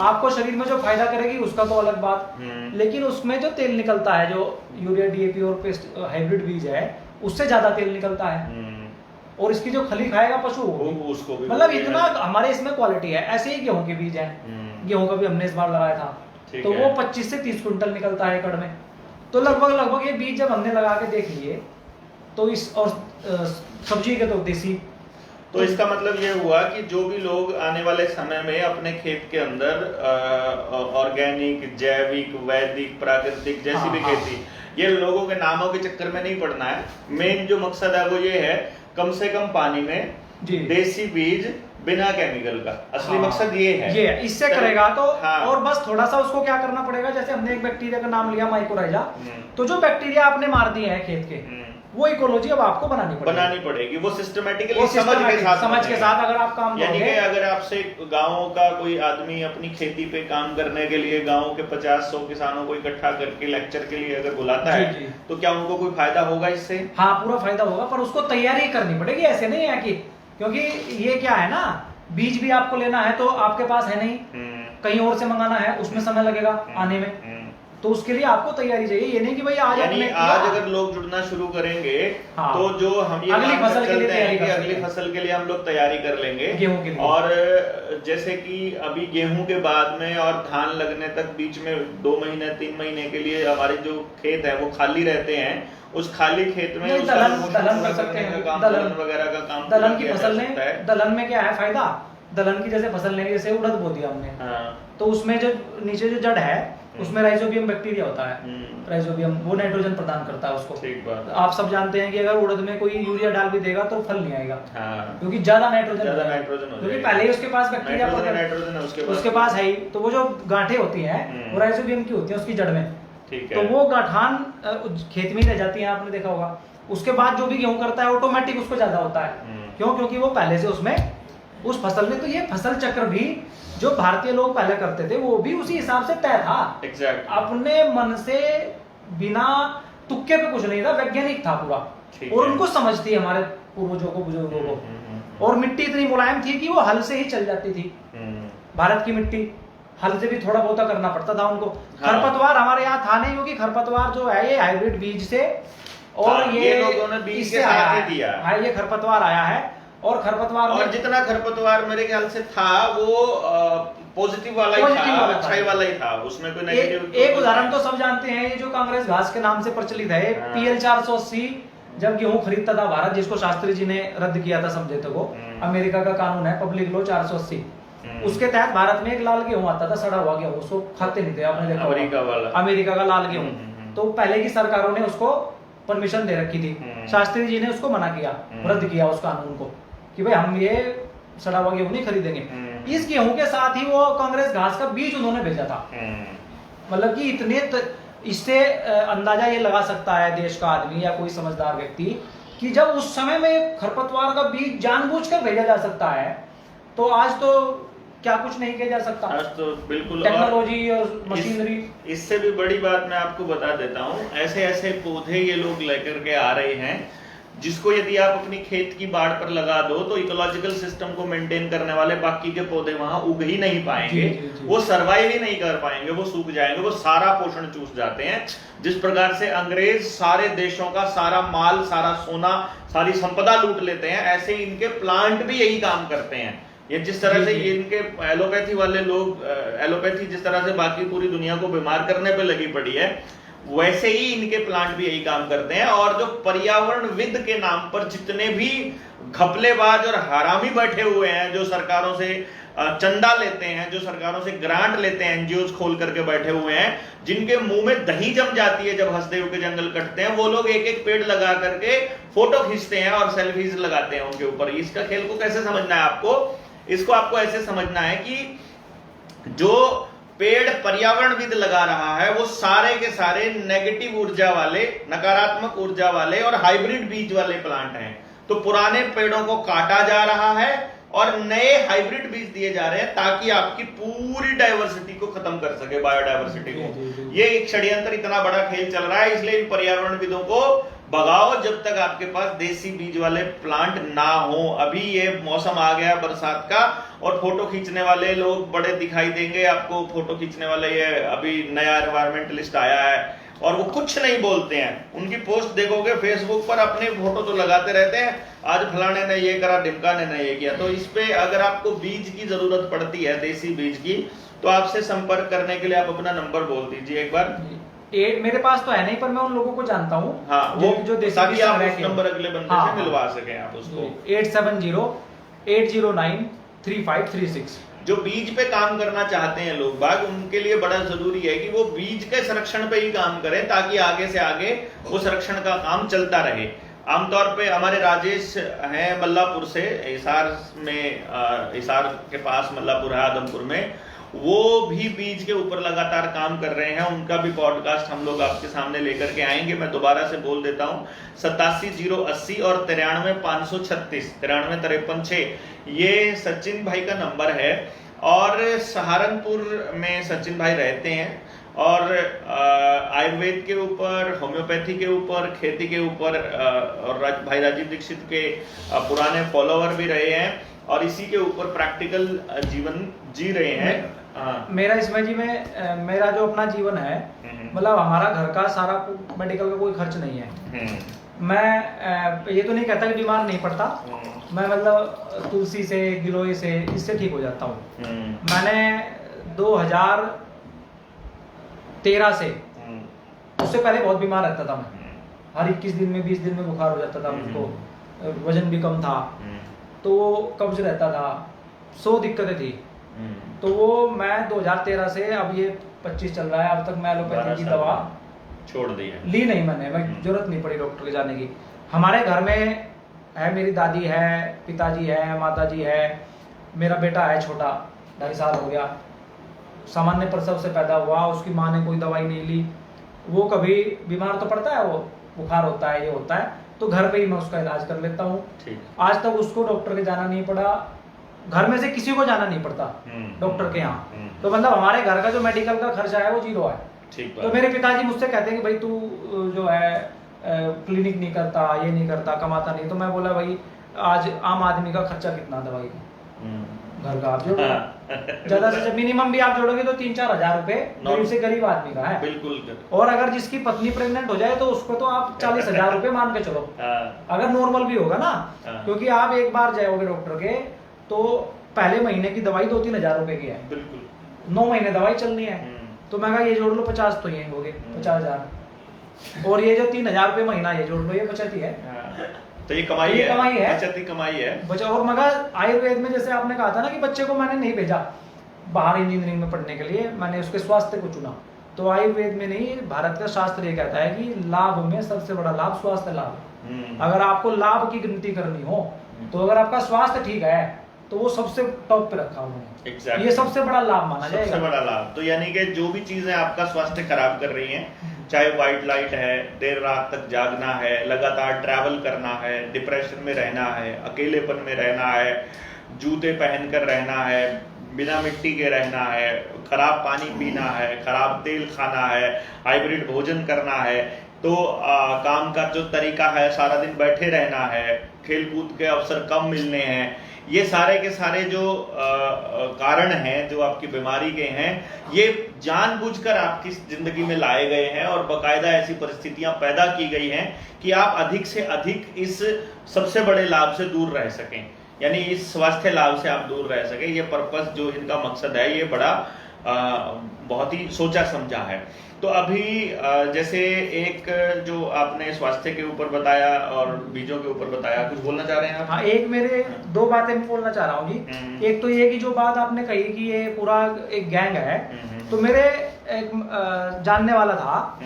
आपको शरीर में जो फायदा करेगी उसका तो अलग बात, लेकिन उसमें जो तेल निकलता है, जो यूरिया डीएपी और पेस्ट हाइब्रिड बीज है, उससे ज्यादा तेल निकलता है। और इसकी जो खली खाएगा पशु उसको भी, मतलब इतना हमारे इसमें क्वालिटी है। ऐसे ही गेहूं के बीज है, गेहूं का भी हमने इस बार लगाया था, तो वो 25 से 30 क्विंटल निकलता है एकड़ में। तो लगभग ये बीज जब हमने लगा के देख लिए, तो इस और सब्जी के तो देसी, तो इसका मतलब ये हुआ कि जो भी लोग आने वाले समय में अपने खेत के अंदर ऑर्गेनिक, जैविक, वैदिक, प्राकृतिक जैसी भी खेती, ये लोगों के नामों के चक्कर में नहीं पड़ना है। मेन जो मकसद है वो ये है, कम से कम पानी में देसी बीज बिना केमिकल का, असली मकसद ये है। ये इससे करेगा तो और बस थोड़ा सा उसको क्या करना पड़ेगा, जैसे हमने एक बैक्टीरिया का नाम लिया माइकोराइजा, तो जो बैक्टीरिया आपने मार दिए हैं खेत के, वो इकोलॉजी अब आपको बनानी पड़ेगी। वो सिस्टमेटिकली समझ के साथ अगर आप काम यानी कि अगर आपसे गाँव का कोई आदमी अपनी खेती पे काम करने के लिए गाँव के 50-100 किसानों को इकट्ठा करके लेक्चर के लिए अगर बुलाता है, तो क्या उनको कोई फायदा होगा इससे? हाँ, पूरा फायदा होगा, पर उसको तैयारी करनी पड़ेगी। ऐसे नहीं है कि, क्योंकि ये क्या है ना, बीज भी आपको लेना है तो आपके पास है नहीं, कहीं और से मंगाना है, उसमें समय लगेगा आने में, तो उसके लिए आपको तैयारी चाहिए। ये नहीं कि भाई आज अगर लोग जुड़ना शुरू करेंगे, तो जो हम ये अगली फसल के लिए हम लोग तैयारी कर लेंगे गेहूं के लिए। और जैसे कि अभी गेहूं के बाद में और धान लगने तक बीच में 2 महीने 3 महीने के लिए हमारे जो खेत है वो खाली रहते हैं, उस खाली खेत में दलहन कर सकते हैं, दलहन वगैरह का काम, दलहन की फसल में, दलहन में क्या है फायदा, दलहन की जैसे फसल लेंगे, जैसे उड़द बो दिया हमने, तो उसमें जो नीचे जो जड़ है उसमें राइजोबियम बैक्टीरिया होता है, राइजोबियम, वो नाइट्रोजन प्रदान करता है उसको। ठीक बात। आप सब जानते हैं कि अगर उड़द में कोई यूरिया डाल भी देगा तो फल नहीं आएगा, क्योंकि ज्यादा नाइट्रोजन, क्योंकि पहले ही उसके पास बैक्टीरिया उसके पास है ही। तो वो जो गांठें होती हैं वो राइजोबियम की होती है उसकी जड़ में, तो वो गांठान खेत में रह जाती है, आपने देखा होगा। उसके बाद जो भी गेहूं करता है ऑटोमेटिक उसको ज्यादा होता है, क्यों? क्योंकि वो पहले से उसमें उस फसल में, तो ये फसल चक्र भी जो भारतीय लोग पहले करते थे वो भी उसी हिसाब से तय था। अपने मन से, बिना तुक्के पे कुछ नहीं था, वैज्ञानिक था पूरा, और उनको समझ थी हमारे पूर्वजों को, बुजुर्गों को। और मिट्टी इतनी मुलायम थी कि वो हल से ही चल जाती थी। भारत की मिट्टी हल से भी थोड़ा बहुत करना पड़ता था उनको। खरपतवार हमारे यहाँ था नहीं, क्योंकि खरपतवार जो है ये हाइब्रिड बीज से, और ये लोगों ने बीज के साथ ही दिया है, ये खरपतवार आया है। और खरपतवार, और जितना खरपतवार मेरे ख्याल से था वो पॉजिटिव वाला ही था, अच्छाई वाला ही था, उसमें कोई नेगेटिव। एक उदाहरण तो सब जानते हैं, ये जो कांग्रेस घास के नाम से प्रचलित है, PL 480, जब गेहूं खरीदता था भारत, जिसको शास्त्री जी ने रद्द किया था समझौते को, अमेरिका का कानून है पब्लिक लॉ 480, उसके तहत भारत में एक लाल गेहूं आता था, सड़ा हुआ गेहूं, उसको खाते नहीं थे, आपने देखा अमेरिका का लाल गेहूं। तो पहले की सरकारों ने उसको परमिशन दे रखी थी, शास्त्री जी ने उसको मना किया, रद्द किया उस कानून को, कि भाई हम ये सड़ा हुआ गेहूं नहीं खरीदेंगे। इस गेहूं के साथ ही वो कांग्रेस घास का बीज उन्होंने भेजा था। मतलब कि इतने इससे अंदाजा ये लगा सकता है देश का आदमी या कोई समझदार व्यक्ति कि जब उस समय में खरपतवार का बीज जानबूझकर भेजा जा सकता है, तो आज तो क्या कुछ नहीं किया जा सकता। आज तो बिल्कुल टेक्नोलॉजी और मशीनरी। इससे भी बड़ी बात मैं आपको बता देता हूँ, ऐसे ऐसे पौधे ये लोग लेकर के आ रहे हैं जिसको यदि आप अपनी खेत की बाड़ पर लगा दो तो इकोलॉजिकल सिस्टम को मेंटेन करने वाले बाकी के पौधे वहां उग ही नहीं पाएंगे, वो सरवाइव ही नहीं कर पाएंगे, वो सूख जाएंगे, वो सारा पोषण चूस जाते हैं। जिस प्रकार से अंग्रेज सारे देशों का सारा माल, सारा सोना, सारी संपदा लूट लेते हैं, ऐसे ही इनके प्लांट भी यही काम करते हैं। ये जिस तरह से इनके एलोपैथी वाले लोग, एलोपैथी जिस तरह से बाकी पूरी दुनिया को बीमार करने पे लगी पड़ी है, वैसे ही इनके प्लांट भी यही काम करते हैं। और जो पर्यावरणविद के नाम पर जितने भी घपलेबाज और हरामी बैठे हुए हैं, जो सरकारों से चंदा लेते हैं, जो सरकारों से ग्रांट लेते हैं, एनजीओ खोल करके बैठे हुए हैं, जिनके मुंह में दही जम जाती है जब हंसदेव के जंगल कटते हैं, वो लोग एक एक पेड़ लगा करके फोटो खींचते हैं और सेल्फीज लगाते हैं उनके ऊपर। इसका खेल को कैसे समझना है आपको? इसको आपको ऐसे समझना है कि जो पेड़ पर्यावरणविद लगा रहा है वो सारे के सारे नेगेटिव ऊर्जा वाले, नकारात्मक ऊर्जा वाले और हाइब्रिड बीज वाले प्लांट हैं। तो पुराने पेड़ों को काटा जा रहा है और नए हाइब्रिड बीज दिए जा रहे हैं ताकि आपकी पूरी डाइवर्सिटी को खत्म कर सके, बायोडाइवर्सिटी को। ये एक षड्यंत्र, इतना बड़ा खेल चल रहा है। इसलिए इन पर्यावरणविदों को भगाओ जब तक आपके पास देसी बीज वाले प्लांट ना हो। अभी ये मौसम आ गया बरसात का और फोटो खींचने वाले लोग बड़े दिखाई देंगे आपको। फोटो खींचने वाले, ये अभी नया एनवायरमेंटलिस्ट आया है और वो कुछ नहीं बोलते हैं। उनकी पोस्ट देखोगे फेसबुक पर, अपने फोटो तो लगाते रहते हैं, आज फलाने ने ये करा, ढिमकाने ने ये किया। तो इस पे अगर आपको बीज की जरूरत पड़ती है, देसी बीज की, तो आपसे संपर्क करने के लिए आप अपना नंबर बोल दीजिए एक बार। मेरे पास तो है नहीं, पर मैं उन लोगों को जानता हूँ। हाँ, वो जो देसी ताकि बीज आप संग्रह उस के, नंबर अगले बंदे हाँ, से मिलवा सकें आप उसको। 8708093536। जो बीज पे काम करना चाहते हैं लोग बाग, उनके लिए बड़ा जरूरी है कि वो बीज के संरक्षण पे ही काम करें ताकि आगे से आगे वो संरक्षण का काम चलता रहे। आमतौर पे हमारे राजेश हैं मल्लापुर से, हिसार के पास मल्लापुर है आदमपुर में, वो भी बीज के ऊपर लगातार काम कर रहे हैं। उनका भी पॉडकास्ट हम लोग आपके सामने लेकर के आएंगे। मैं दोबारा से बोल देता हूँ, 870880 और 93536 93536 ये सचिन भाई का नंबर है। और सहारनपुर में सचिन भाई रहते हैं और आयुर्वेद के ऊपर, होम्योपैथी के ऊपर, खेती के ऊपर, और भाई राजीव दीक्षित के पुराने फॉलोअर भी रहे हैं और इसी के ऊपर प्रैक्टिकल जीवन जी रहे हैं। मेरा इसमें जी में मेरा जो अपना जीवन है, मतलब हमारा घर का सारा मेडिकल का कोई खर्च नहीं है। मैं ये तो नहीं कहता कि बीमार नहीं पड़ता, मैं मतलब तुलसी से, गिलोय से, इससे ठीक हो जाता हूँ। मैंने 2013 से, उससे पहले बहुत बीमार रहता था मैं। हर 21 दिन में, 20 दिन में बुखार हो जाता था मुझको, वजन भी कम था, तो कब्ज रहता था, 100 दिक्कतें थी। तो वो मैं 2013 से, अब ये 25 चल रहा है, अब तक मैं एलोपैथी की दवा छोड़ दी है, ली नहीं मैंने। मैं जरूरत नहीं पड़ी डॉक्टर के जाने की। हमारे घर में है, मेरी दादी है, पिताजी है, माताजी है, मेरा बेटा है छोटा, 2.5 साल हो गया, सामान्य प्रसव से पैदा हुआ, उसकी माँ ने कोई दवाई नहीं ली। वो कभी बीमार तो पड़ता है, वो बुखार होता है, ये होता है, तो घर पे ही मैं उसका इलाज कर लेता हूँ। आज तक उसको डॉक्टर के जाना नहीं पड़ा, घर में से किसी को जाना नहीं पड़ता डॉक्टर के यहाँ। तो मतलब हमारे घर का जो मेडिकल का खर्चा है वो 0 है। तो मेरे पिताजी मुझसे कहते हैं कि भाई तू जो है क्लिनिक नहीं करता, ये नहीं करता, कमाता नहीं। तो मैं बोला भाई आज आम आदमी का खर्चा कितना दवाई का, घर का आप जोड़ो, ज्यादा से मिनिमम भी आप जोड़ोगे तो 3-4 हजार रुपए गरीब से गरीब आदमी का है। बिल्कुल। और अगर जिसकी पत्नी प्रेग्नेंट हो जाए तो उसको तो आप 40,000 रुपए मान के चलो, अगर नॉर्मल भी होगा ना। क्योंकि आप एक बार जाओगे डॉक्टर के तो पहले महीने की दवाई 2-3 हजार रुपए की है, 9 महीने दवाई चलनी है। तो मैं कहा ये जोड़ लो 50 तो ये हो गए 50,000, और ये जो 3,000 रुपए महीना ये जोड़ लो, ये 50 है। तो ये कमाई है, कमाई है बचा। और मगर आयुर्वेद में जैसे आपने कहा था ना कि बच्चे को मैंने नहीं भेजा बाहर इंजीनियरिंग में पढ़ने के लिए, मैंने उसके स्वास्थ्य को चुना। तो आयुर्वेद में नहीं, भारत का शास्त्र ये कहता है कि लाभ में सबसे बड़ा लाभ स्वास्थ्य लाभ। अगर आपको लाभ की गिनती करनी हो तो अगर आपका स्वास्थ्य ठीक है तो वो सबसे टॉप पे रखा हुआ है। ये सबसे बड़ा लाभ माना जाएगा, सबसे बड़ा लाभ। तो यानी कि जो भी चीजें आपका स्वास्थ्य खराब कर रही हैं, चाहे व्हाइट लाइट है, देर रात तक जागना है, लगातार ट्रैवल करना है, डिप्रेशन में रहना है, अकेलेपन में रहना है, जूते पहनकर रहना है, बिना मिट्टी के रहना है, खराब पानी पीना है, खराब तेल खाना है, हाइब्रिड भोजन करना है, तो काम का जो तरीका है सारा दिन बैठे रहना है, खेल कूद के अवसर कम मिलने हैं, ये सारे के सारे जो कारण हैं जो आपकी बीमारी के हैं, ये जानबूझकर आपकी जिंदगी में लाए गए हैं और बाकायदा ऐसी परिस्थितियां पैदा की गई हैं कि आप अधिक से अधिक इस सबसे बड़े लाभ से दूर रह सकें, यानी इस स्वास्थ्य लाभ से आप दूर रह सकें। ये पर्पस जो इनका मकसद है, ये बड़ा बहुत ही सोचा समझा है। तो अभी जैसे एक जो आपने स्वास्थ्य के ऊपर बताया और बीजों के ऊपर बताया, कुछ बोलना चाह रहे हैं आप? हाँ, एक मेरे दो बातें मैं बोलना चाह रहा हूँ जी। एक तो ये कि जो बात आपने कही कि ये पूरा एक गैंग है, तो मेरे एक जानने वाला था,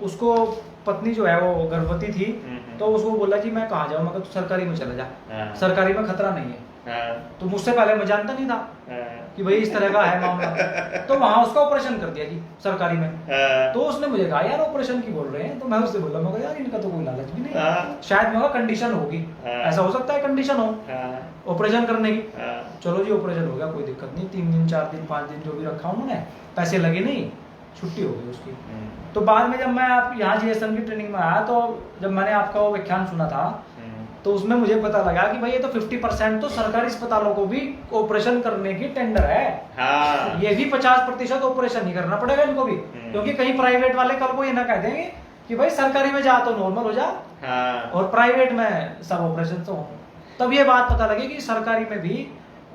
उसको पत्नी जो है वो गर्भवती थी, तो उसको बोला जी मैं कहाँ जाऊँ, मैं कहा सरकारी में चला जा, सरकारी में खतरा नहीं है। तो मुझसे पहले मैं जानता नहीं था कि भाई इस तरह का है मामला, तो वहां उसका ऑपरेशन कर दिया जी सरकारी में। तो उसने मुझे कहा यार ऑपरेशन की बोल रहे हैं, तो मैं उससे बोला, मैं यार इनका तो कोई लालच भी नहीं, शायद मैं कंडीशन होगी, ऐसा हो सकता है कंडीशन हो ऑपरेशन करने की। चलो जी ऑपरेशन हो गया, कोई दिक्कत नहीं, 3 दिन 4 दिन 5 दिन जो भी रखा उन्होंने, पैसे लगे नहीं, छुट्टी हो गई उसकी। तो बाद में जब मैं आप यहाँ जीएसएम की ट्रेनिंग में आया, तो जब मैंने आपका वो व्याख्यान सुना था, तो उसमें मुझे पता लगा कि भाई ये तो 50% तो सरकारी अस्पतालों को भी ऑपरेशन करने की टेंडर है। हाँ। ये भी 50% ऑपरेशन ही करना पड़ेगा इनको भी, क्योंकि कहीं प्राइवेट वाले कल को ये ना कह देंगे कि भाई सरकारी में जा तो नॉर्मल हो जा, हाँ। और प्राइवेट में सब ऑपरेशन तो हो। तब ये बात पता लगी कि सरकारी में भी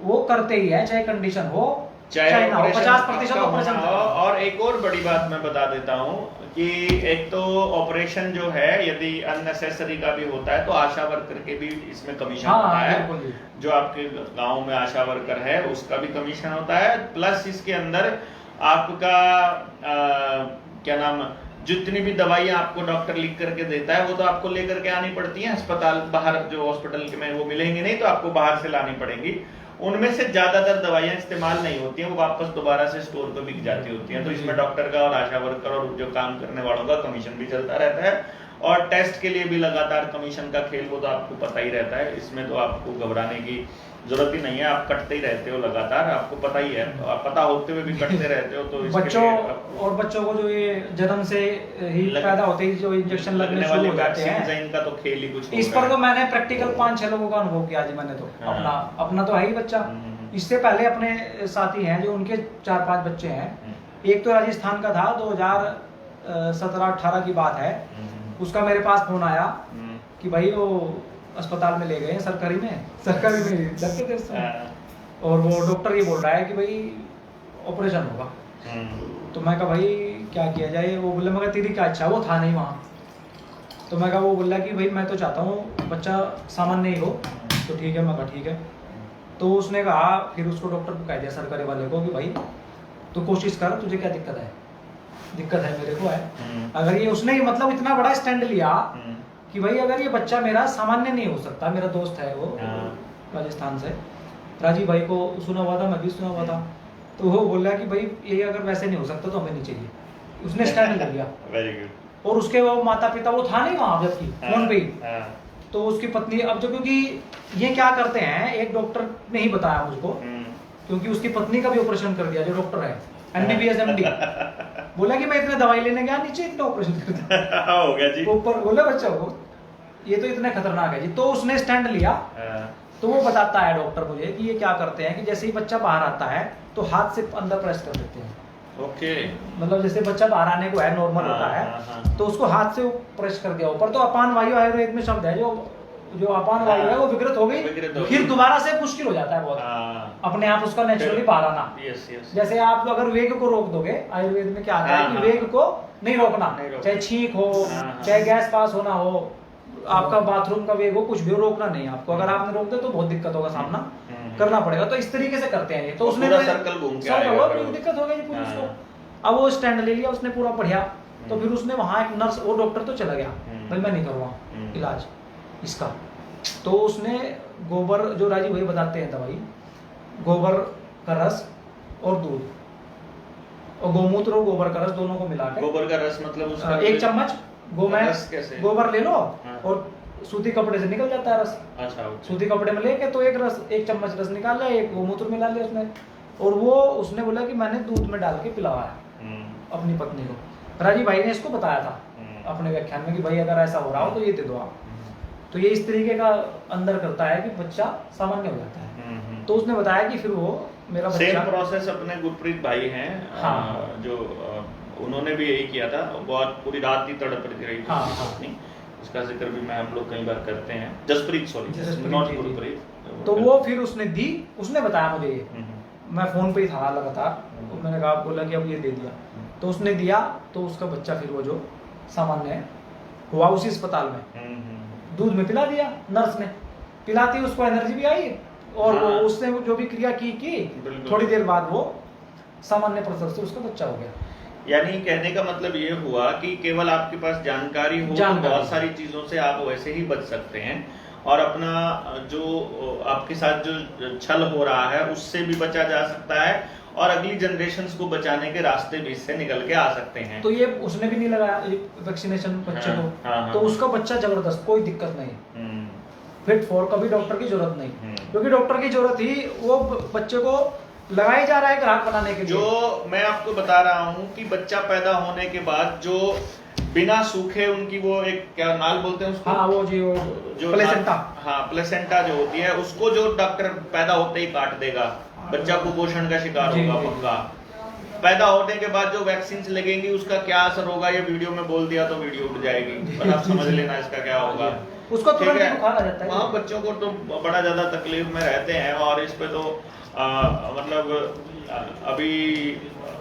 वो करते ही है, चाहे कंडीशन हो चाहे ना हो, 50% ऑपरेशन। और एक और बड़ी बात मैं बता देता हूँ कि एक तो ऑपरेशन जो है यदि अननेसेसरी का भी होता है तो आशा वर्कर के भी इसमें कमीशन होता है। जो आपके गांव में आशा वर्कर है उसका भी कमीशन होता है, प्लस इसके अंदर आपका क्या नाम, जितनी भी दवाइयां आपको डॉक्टर लिख करके देता है वो तो आपको लेकर के आनी पड़ती है अस्पताल, बाहर जो हॉस्पिटल में वो मिलेंगे नहीं, तो आपको बाहर से लानी पड़ेंगी। उनमें से ज्यादातर दवाइयां इस्तेमाल नहीं होती हैं, वो वापस दोबारा से स्टोर पे बिक जाती होती हैं। तो इसमें डॉक्टर का और आशा वर्कर और जो काम करने वालों का कमीशन भी चलता रहता है, और टेस्ट के लिए भी लगातार कमीशन का खेल वो तो आपको पता ही रहता है। इसमें तो आपको घबराने की जरूरत ही नहीं है, आप कटते ही रहते हो लगातार, आपको पता ही है, आप पता होते हुए भी कटते रहते हो। तो बच्चों को जो ये जन्म से ही पैदा होते ही जो इंजेक्शन लगने शुरू हो जाते हैं, इनका तो खेल ही कुछ। इस पर तो मैंने प्रैक्टिकल 5-6 लोगों का अनुभव किया जी मैंने तो। अपना तो है ही बच्चा, इससे पहले अपने साथी हैं जो उनके 4-5 बच्चे हैं। एक तो राजस्थान का था, 2017-18 की बात है, उसका मेरे पास फोन आया कि भाई वो अस्पताल में ले गए हैं सरकारी में और वो डॉक्टर ये बोल रहा है कि भाई ऑपरेशन होगा। तो मैं कहा भाई क्या किया जाए, वो बोला मैं तेरी क्या इच्छा, वो था नहीं वहाँ। तो मैं कहा, वो बोला कि भाई मैं तो चाहता हूँ बच्चा सामान्य ही हो। तो ठीक है, मैं कहा ठीक है। तो उसने कहा, फिर उसको डॉक्टर को कह दिया सरकारी वाले को कि भाई तो कोशिश कर, तुझे क्या दिक्कत है? दिक्कत है मेरे को है। अगर ये उसने मतलब इतना बड़ा स्टैंड लिया कि भाई अगर ये बच्चा मेरा सामान्य नहीं हो सकता, मेरा दोस्त है वो राजस्थान से, राजीव भाई को सुना हुआ था, मैं भी सुना हुआ था, तो वो बोल रहा कि भाई ये अगर वैसे नहीं हो सकता तो हमें नहीं चाहिए। उसने स्टैंड ले लिया। Very good. और उसके वो माता पिता, वो था नहीं वहां जबकि फोन पे, तो उसकी पत्नी, अब जो क्योंकि ये क्या करते हैं, एक डॉक्टर ने ही बताया मुझको, क्योंकि उसकी पत्नी का भी ऑपरेशन कर दिया, जो डॉक्टर है MBBS MD, बोला कि मैं इतने दवाई लेने गया, नीचे इतना ऑपरेशन कर दिया हो गया जी, ऊपर बोला बच्चा हो, ये तो इतने खतरनाक है जी। तो उसने स्टैंड लिया। तो वो बताता है डॉक्टर मुझे कि ये क्या करते हैं कि जैसे ही बच्चा बाहर आता है तो हाथ से अंदर प्रेस कर देते हैं। ओके। मतलब जैसे बच्चा बाहर आने को है, नॉर्मल होता है, तो उसको हाथ से प्रेस कर दिया ऊपर। तो अपान वायु आयुर्वेद में शब्द है, जो अपान वायु है वो विकृत हो गई, फिर दोबारा से मुश्किल हो जाता है बहुत अपने आप उसका नेचुरली बाहर आना। जैसे आप अगर वेग को रोक दोगे, आयुर्वेद में क्या आता है कि वेग को नहीं रोकना, चाहे छींक हो, चाहे गैस पास होना हो, आपका बाथरूम का वेग हो, कुछ भी रोकना नहीं आपको। अगर आपने रोक दे तो बहुत दिक्कत होगा, सामना करना पड़ेगा। तो इस तरीके से करते हैं ये। तो उसने सर्कल घूम के आएगा, दिक्कत हो गई पूरी उसको। अब वो स्टैंड ले लिया उसने पूरा बढ़िया। तो फिर उसने वहां एक नर्स, वो डॉक्टर तो चला गया, भाई मैं नहीं करूँगा इलाज इसका। तो उसने गोबर, जो राजीव भाई बताते हैं दवाई, गोबर का रस और दूध और गोमूत्र और गोबर का रस दोनों को मिला के, गोबर का रस मतलब उसका 1 चम्मच गोबर ले लो और सूती कपड़े से निकल जाता है रस। अच्छा। सूती कपड़े में लेके तो 1 चम्मच रस निकाल लिया, 1 गोमूत्र मिला लिया उसने, और वो उसने बोला कि मैंने दूध में डाल के पिलाया अपनी पत्नी को। राजीव भाई ने इसको बताया था अपने व्याख्यान में कि भाई अगर ऐसा हो रहा हो तो ये दे दो आप। तो ये इस तरीके का अंदर करता है कि बच्चा सामान्य हो जाता है। तो उसने बताया कि फिर वो मेरा बच्चा, सेम प्रोसेस अपने गुरप्रीत भाई हैं, हाँ, जो उन्होंने भी यही किया था, बहुत पूरी रात ही तड़प रही थी अपनी। इसका जिक्र भी मैं हम लोग कई बार करते हैं, जसप्रीत, सॉरी नॉट गुरप्रीत। तो वो फिर उसने दी, उसने बताया मुझे ये, मैं फोन पे ही था लगातार। तो मैंने कहा, बोला कि अब ये दे दिया। तो उसने दिया, तो उसका बच्चा फिर वो जो सामान्य है हुआ उसी अस्पताल में। दूध में पिला दिया नर्स ने, पिलाती उसको एनर्जी भी आई और वो उसने जो भी क्रिया की थोड़ी देर बाद वो सामान्य प्रसव से उसका बच्चा हो गया। यानी कहने का मतलब ये हुआ कि केवल आपके पास जानकारी हो तो बहुत सारी चीजों से आप वैसे ही बच सकते हैं, और अपना जो आपके साथ जो छल हो रहा है उससे भी बचा जा सकता है, और अगली जनरेशंस को बचाने के रास्ते भी इससे निकल के आ सकते हैं। तो ये उसने भी नहीं लगाया वैक्सीनेशन बच्चे को, तो उसका बच्चा जबरदस्त, कोई दिक्कत नहीं, फिट फॉर, कभी डॉक्टर की जरूरत नहीं, क्योंकि डॉक्टर की जरूरत ही वो बच्चे को लगाया जा रहा है ग्राहक बनाने के लिए। जो मैं आपको बता रहा हूँ कि बच्चा पैदा होने के बाद जो बिना सूखे उनकी वो एक क्या नाल बोलते हैं उसको, हाँ वो जो प्लेसेंटा, हाँ प्लेसेंटा जो होती है, उसको जो डॉक्टर पैदा होते ही काट देगा, बच्चा कुपोषण का शिकार होगा पक्का। पैदा होने के बाद जो वैक्सीन लगेंगी उसका क्या असर होगा, ये वीडियो में बोल दिया तो वीडियो उठ जाएगी, पर आप समझ लेना इसका क्या होगा। उसको तुरंत बुखार आ जाता है। वहाँ बच्चों को तो बड़ा ज्यादा तकलीफ में रहते हैं, और इस पे तो मतलब अभी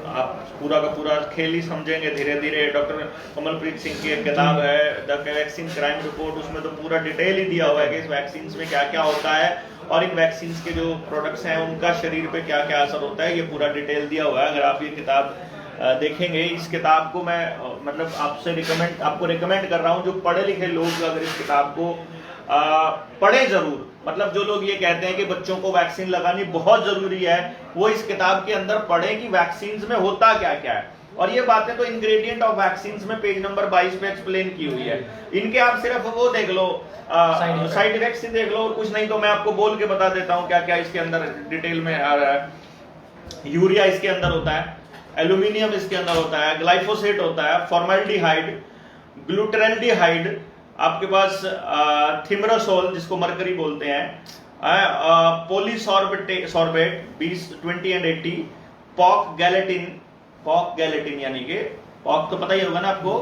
आप पूरा का पूरा खेल ही समझेंगे धीरे धीरे। डॉक्टर कमलप्रीत सिंह की एक किताब है द वैक्सीन क्राइम रिपोर्ट, उसमें तो पूरा डिटेल ही दिया हुआ है कि इस वैक्सीन में क्या क्या होता है और इन वैक्सीन के जो प्रोडक्ट्स हैं उनका शरीर पे क्या क्या असर होता है, ये पूरा डिटेल दिया हुआ है। अगर आप ये किताब देखेंगे, इस किताब को मैं मतलब आपको रिकमेंड कर रहा हूँ, जो पढ़े लिखे लोग अगर इस किताब को पढ़े जरूर, मतलब जो लोग ये कहते हैं कि बच्चों को वैक्सीन लगानी बहुत जरूरी है, वो इस किताब के अंदर पढ़ें कि वैक्सीन में होता क्या क्या है। और ये बातें तो इंग्रेडिएंट ऑफ वैक्सीन में पेज नंबर 22 पे एक्सप्लेन की हुई है। इनके आप सिर्फ वो देख लो, साइड इफेक्ट्स ही देख लो, और कुछ नहीं तो मैं आपको बोल के बता देता हूँ क्या क्या इसके अंदर डिटेल में आ रहा है। यूरिया इसके अंदर होता है, एल्यूमिनियम इसके अंदर होता है, ग्लाइफोसेट होता है, फॉर्मल्डिहाइड, ग्लूटरल्डिहाइड, आपके पास थिमरासोल जिसको मरकरी बोलते हैं, पॉलीसॉर्बेट 20 एंड 80, पॉक गैलेटिन यानी कि पॉक तो पता ही होगा ना आपको,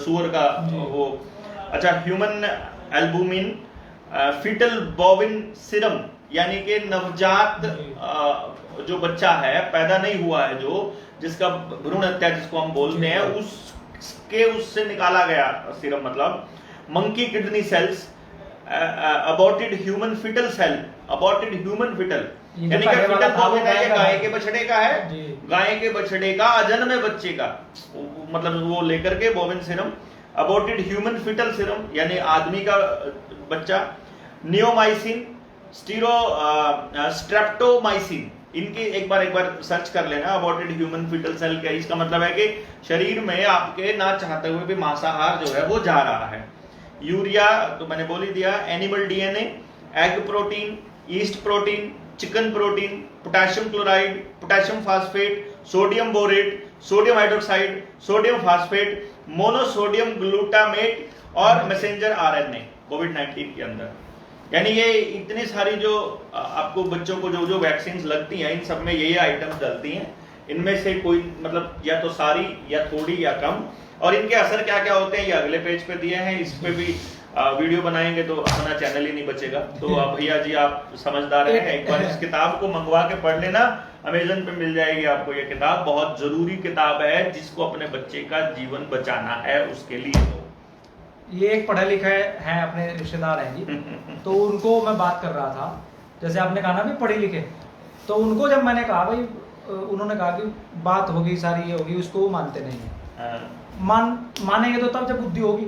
सुअर का वो, अच्छा human albumin, foetal bovine serum यानी कि नवजात जो बच्चा है, पैदा नहीं हुआ है, जो जिसका भ्रूण हत्या जिसको हम बोलते हैं, उससे निकाला गया सीरम, मतलब monkey kidney cells, aborted human fetal cell, aborted human fetal यानी कि फिटल बोविन है, गाय के बछड़े का है, गाय के बछड़े का अजन्मे बच्चे का, मतलब वो लेकर के bovine serum, aborted human fetal serum यानी आदमी का बच्चा, नियोमाइसिन, स्ट्रेप्टोमाइसिन, इनके एक बार सर्च कर लेना, अबॉर्टेड ह्यूमन फिटल सेल क्या, इसका मतलब है कि शरीर में आपके ना चाहते हुए भी मांसाहार जो है वो जा रहा है। यूरिया तो मैंने बोल ही दिया, animal DNA, egg protein, east protein, chicken protein, potassium chloride, potassium phosphate, sodium borate, sodium hydroxide, sodium phosphate, monosodium glutamate और मैसेंजर आरएनए कोविड-19 के अंदर। यानी ये इतनी सारी जो आपको बच्चों को जो वैक्सीन लगती हैं, इन सब में यही आइटम्स डलती हैं। इनमें से कोई मतलब या तो सारी या थोड़ी या कम, और इनके असर क्या क्या होते हैं ये अगले पेज पे दिए हैं, इस पे भी वीडियो बनाएंगे तो अपना चैनल ही नहीं बचेगा। तो अब भैया जी आप समझदार हैं, एक बार इस किताब को मंगवा के पढ़ लेना, अमेजन पे मिल जाएगी आपको ये किताब। बहुत जरूरी किताब है जिसको अपने बच्चे का जीवन बचाना है उसके लिए। तो ये एक पढ़े लिखे हैं, अपने रिश्तेदार हैं जी, तो उनको मैं बात कर रहा था, जैसे आपने कहा ना भी पढ़े लिखे, तो उनको जब मैंने कहा भाई, उन्होंने कहा कि बात होगी सारी ये होगी, उसको वो मानते नहीं है। मानेंगे तो तब जब बुद्धि होगी,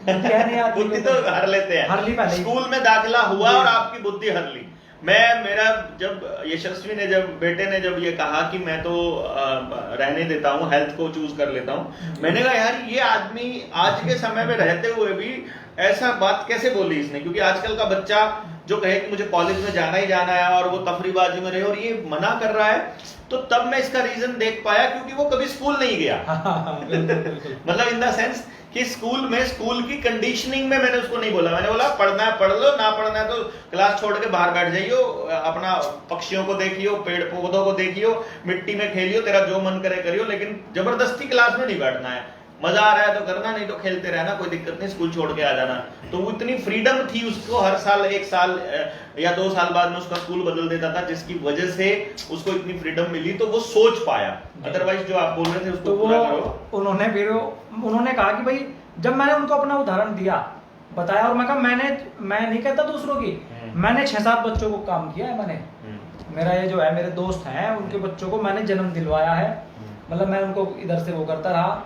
बुद्धि तो हर लेते हैं, हर ली पहले स्कूल में दाखिला हुआ और आपकी बुद्धि हर ली। मेरा जब यशस्वी ने बेटे ने जब ये कहा कि मैं तो रहने देता हूँ, हेल्थ को चूज कर लेता हूँ, मैंने कहा यार ये आदमी आज के समय में रहते हुए भी ऐसा बात कैसे बोली इसने, क्योंकि आजकल का बच्चा जो कहे कि मुझे कॉलेज में जाना ही जाना है और वो तफरीबाजी में रहे और ये मना कर रहा है, तो तब मैं इसका रीजन देख पाया क्योंकि वो कभी स्कूल नहीं गया। मतलब इन द सेंस कि स्कूल में स्कूल की कंडीशनिंग में मैंने उसको नहीं बोला, मैंने बोला पढ़ना है पढ़ लो, ना पढ़ना है तो क्लास छोड़ के बाहर बैठ जाइयो, अपना पक्षियों को देखियो, पेड़ पौधों को देखियो, मिट्टी में खेलियो, तेरा जो मन करे करियो, लेकिन जबरदस्ती क्लास में नहीं बैठना है। मजा आ रहा है तो करना, नहीं तो खेलते रहना, कोई दिक्कत नहीं, स्कूल छोड़ के आ जाना। तो वो इतनी फ्रीडम थी उसको, हर साल 1 साल या 2 साल बाद में उसका स्कूल बदल देता था, जिसकी वजह से उसको इतनी फ्रीडम मिली, तो वो सोच पाया। अदरवाइज जो आप बोल रहे थे उसको तो पूरा वो करो। उन्होंने कहा कि भाई जब मैंने उनको अपना उदाहरण दिया, बताया, और मैं कहा मैं नहीं कहता दूसरों की, मैंने 6-7 बच्चों को काम किया है। मैंने मेरा ये जो है मेरे दोस्त हैं उनके बच्चों को मैंने जन्म दिलवाया है, मतलब मैं उनको इधर से वो करता रहा,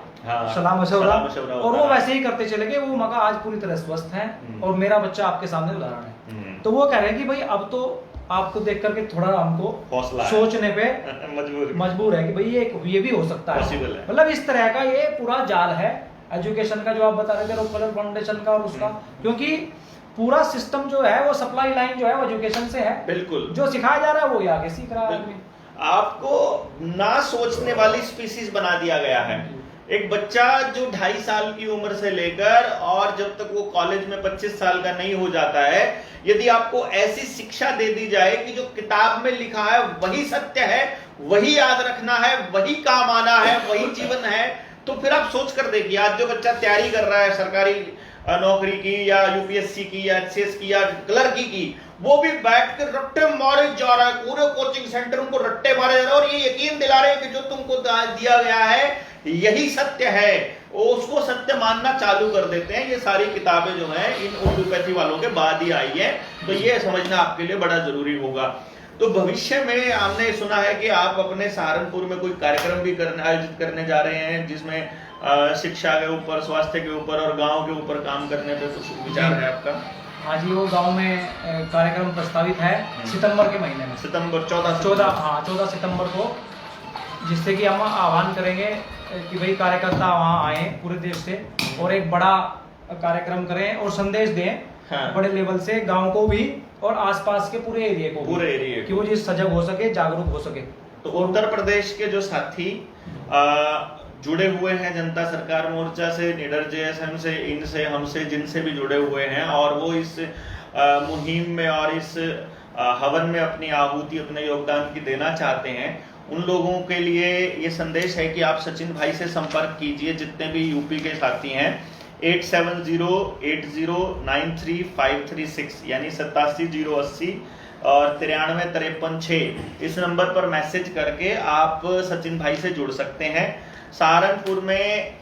सलाम मशवरा, और वो वैसे ही करते चले गए। वो मगा आज पूरी तरह स्वस्थ हैं और मेरा बच्चा आपके सामने उदाहरण है। तो वो कह रहे हैं कि भाई अब तो आपको देख करके थोड़ा हमको सोचने पे मजबूर है कि भाई ये भी हो सकता है, मतलब इस तरह का ये पूरा जाल है एजुकेशन का जो आप बता रहे थे, रॉकफेलर फाउंडेशन का और उसका, क्योंकि पूरा सिस्टम जो है वो सप्लाई लाइन जो है वो एजुकेशन से है। बिल्कुल, जो सिखाया जा रहा है वो आगे सीख रहा है। आपको ना सोचने वाली स्पीसीज बना दिया गया है। एक बच्चा जो 2.5 साल की उम्र से लेकर और जब तक वो कॉलेज में 25 साल का नहीं हो जाता है, यदि आपको ऐसी शिक्षा दे दी जाए कि जो किताब में लिखा है वही सत्य है, वही याद रखना है, वही काम आना है, वही जीवन है, तो फिर आप सोच कर देखिए, आज जो बच्चा तैयारी कर रहा है सरकारी नौकरी की या यूपीएससी की या एचसीएस की या क्लर्की की, वो भी बैठ कर रट्टे मारे जा रहा है, पूरे कोचिंग सेंटर उनको रट्टे मारे जा रहे हैं और ये यकीन दिला रहे हैं कि जो तुमको दिया गया है यही सत्य है, वो उसको सत्य मानना चालू कर देते हैं। ये सारी किताबें जो हैं इन उर्दूपैथी वालों के बाद ही आई है, तो ये समझना आपके लिए बड़ा जरूरी होगा। तो भविष्य में हमने सुना है कि आप अपने सहारनपुर में कोई कार्यक्रम भी आयोजित करने जा रहे हैं जिसमें शिक्षा के ऊपर, स्वास्थ्य के ऊपर और गांव के ऊपर काम करने पे कुछ विचार है आपका? हाँ जी, वो गांव में कार्यक्रम प्रस्तावित है सितंबर के महीने में, सितंबर 14 सितंबर को, जिससे कि हम आह्वान करेंगे कि भाई कार्यकर्ता वहाँ आए पूरे देश से और एक बड़ा कार्यक्रम करें और संदेश दें बड़े लेवल से गांव को भी और आसपास के पूरे एरिया को, कि वो जिस सजग हो सके, जागरूक हो सके। तो उत्तर प्रदेश के जो साथी जुड़े हुए हैं जनता सरकार मोर्चा से, निडर जेएसएम से, इनसे, हमसे, जिनसे भी जुड़े हुए हैं और वो इस मुहिम में और इस हवन में अपनी आहुति, अपने योगदान की देना चाहते हैं, उन लोगों के लिए ये संदेश है कि आप सचिन भाई से संपर्क कीजिए। जितने भी यूपी के साथी हैं 8708093536 यानी 8708093536 और 935356 इस नंबर पर मैसेज करके आप सचिन भाई से जुड़ सकते हैं। सहारनपुर में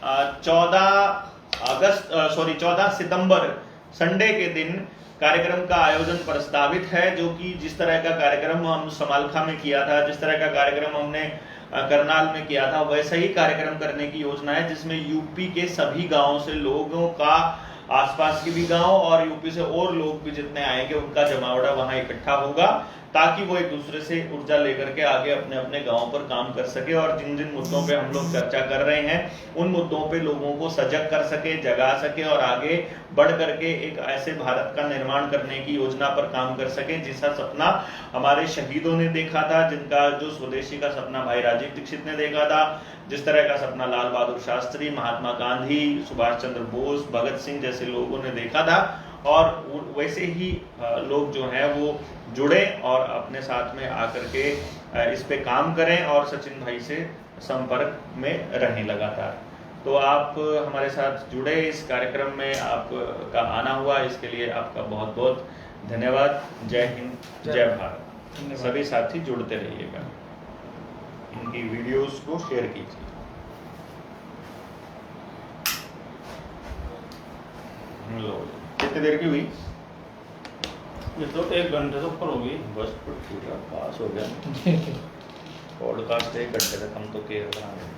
14 सितंबर संडे के दिन कार्यक्रम का आयोजन प्रस्तावित है, जो कि जिस तरह का कार्यक्रम हम समालखा में किया था, जिस तरह का कार्यक्रम हमने करनाल में किया था, वैसा ही कार्यक्रम करने की योजना है, जिसमें यूपी के सभी गांवों से लोगों का, आसपास के भी गांव और यूपी से और लोग भी जितने आएंगे उनका जमावड़ा वहां इकट्ठा होगा, ताकि वो एक दूसरे से ऊर्जा लेकर के आगे अपने अपने गांव पर काम कर सके और जिन जिन मुद्दों पे हम लोग चर्चा कर रहे हैं उन मुद्दों पे लोगों को सजग कर सके, जगा सके और आगे बढ़ करके एक ऐसे भारत का निर्माण करने की योजना पर काम कर सके जिसका सपना हमारे शहीदों ने देखा था, जिनका जो स्वदेशी का सपना भाई राजीव दीक्षित ने देखा था, जिस तरह का सपना लाल बहादुर शास्त्री, महात्मा गांधी, सुभाष चंद्र बोस, भगत सिंह जैसे लोगों ने देखा था, और वैसे ही लोग जो हैं वो जुड़े और अपने साथ में आकर के इस पे काम करें और सचिन भाई से संपर्क में रहें लगातार। तो आप हमारे साथ जुड़े, इस कार्यक्रम में आपका आना हुआ, इसके लिए आपका बहुत बहुत धन्यवाद। जय हिंद, जय भारत। सभी साथी जुड़ते रहिएगा, इनकी वीडियोस को शेयर कीजिए। कितनी देर की हुई? ये तो 1 घंटे से ऊपर होगी बस, पास हो गया। पॉडकास्ट 1 घंटे तक हम तो केयर बना रहे हैं।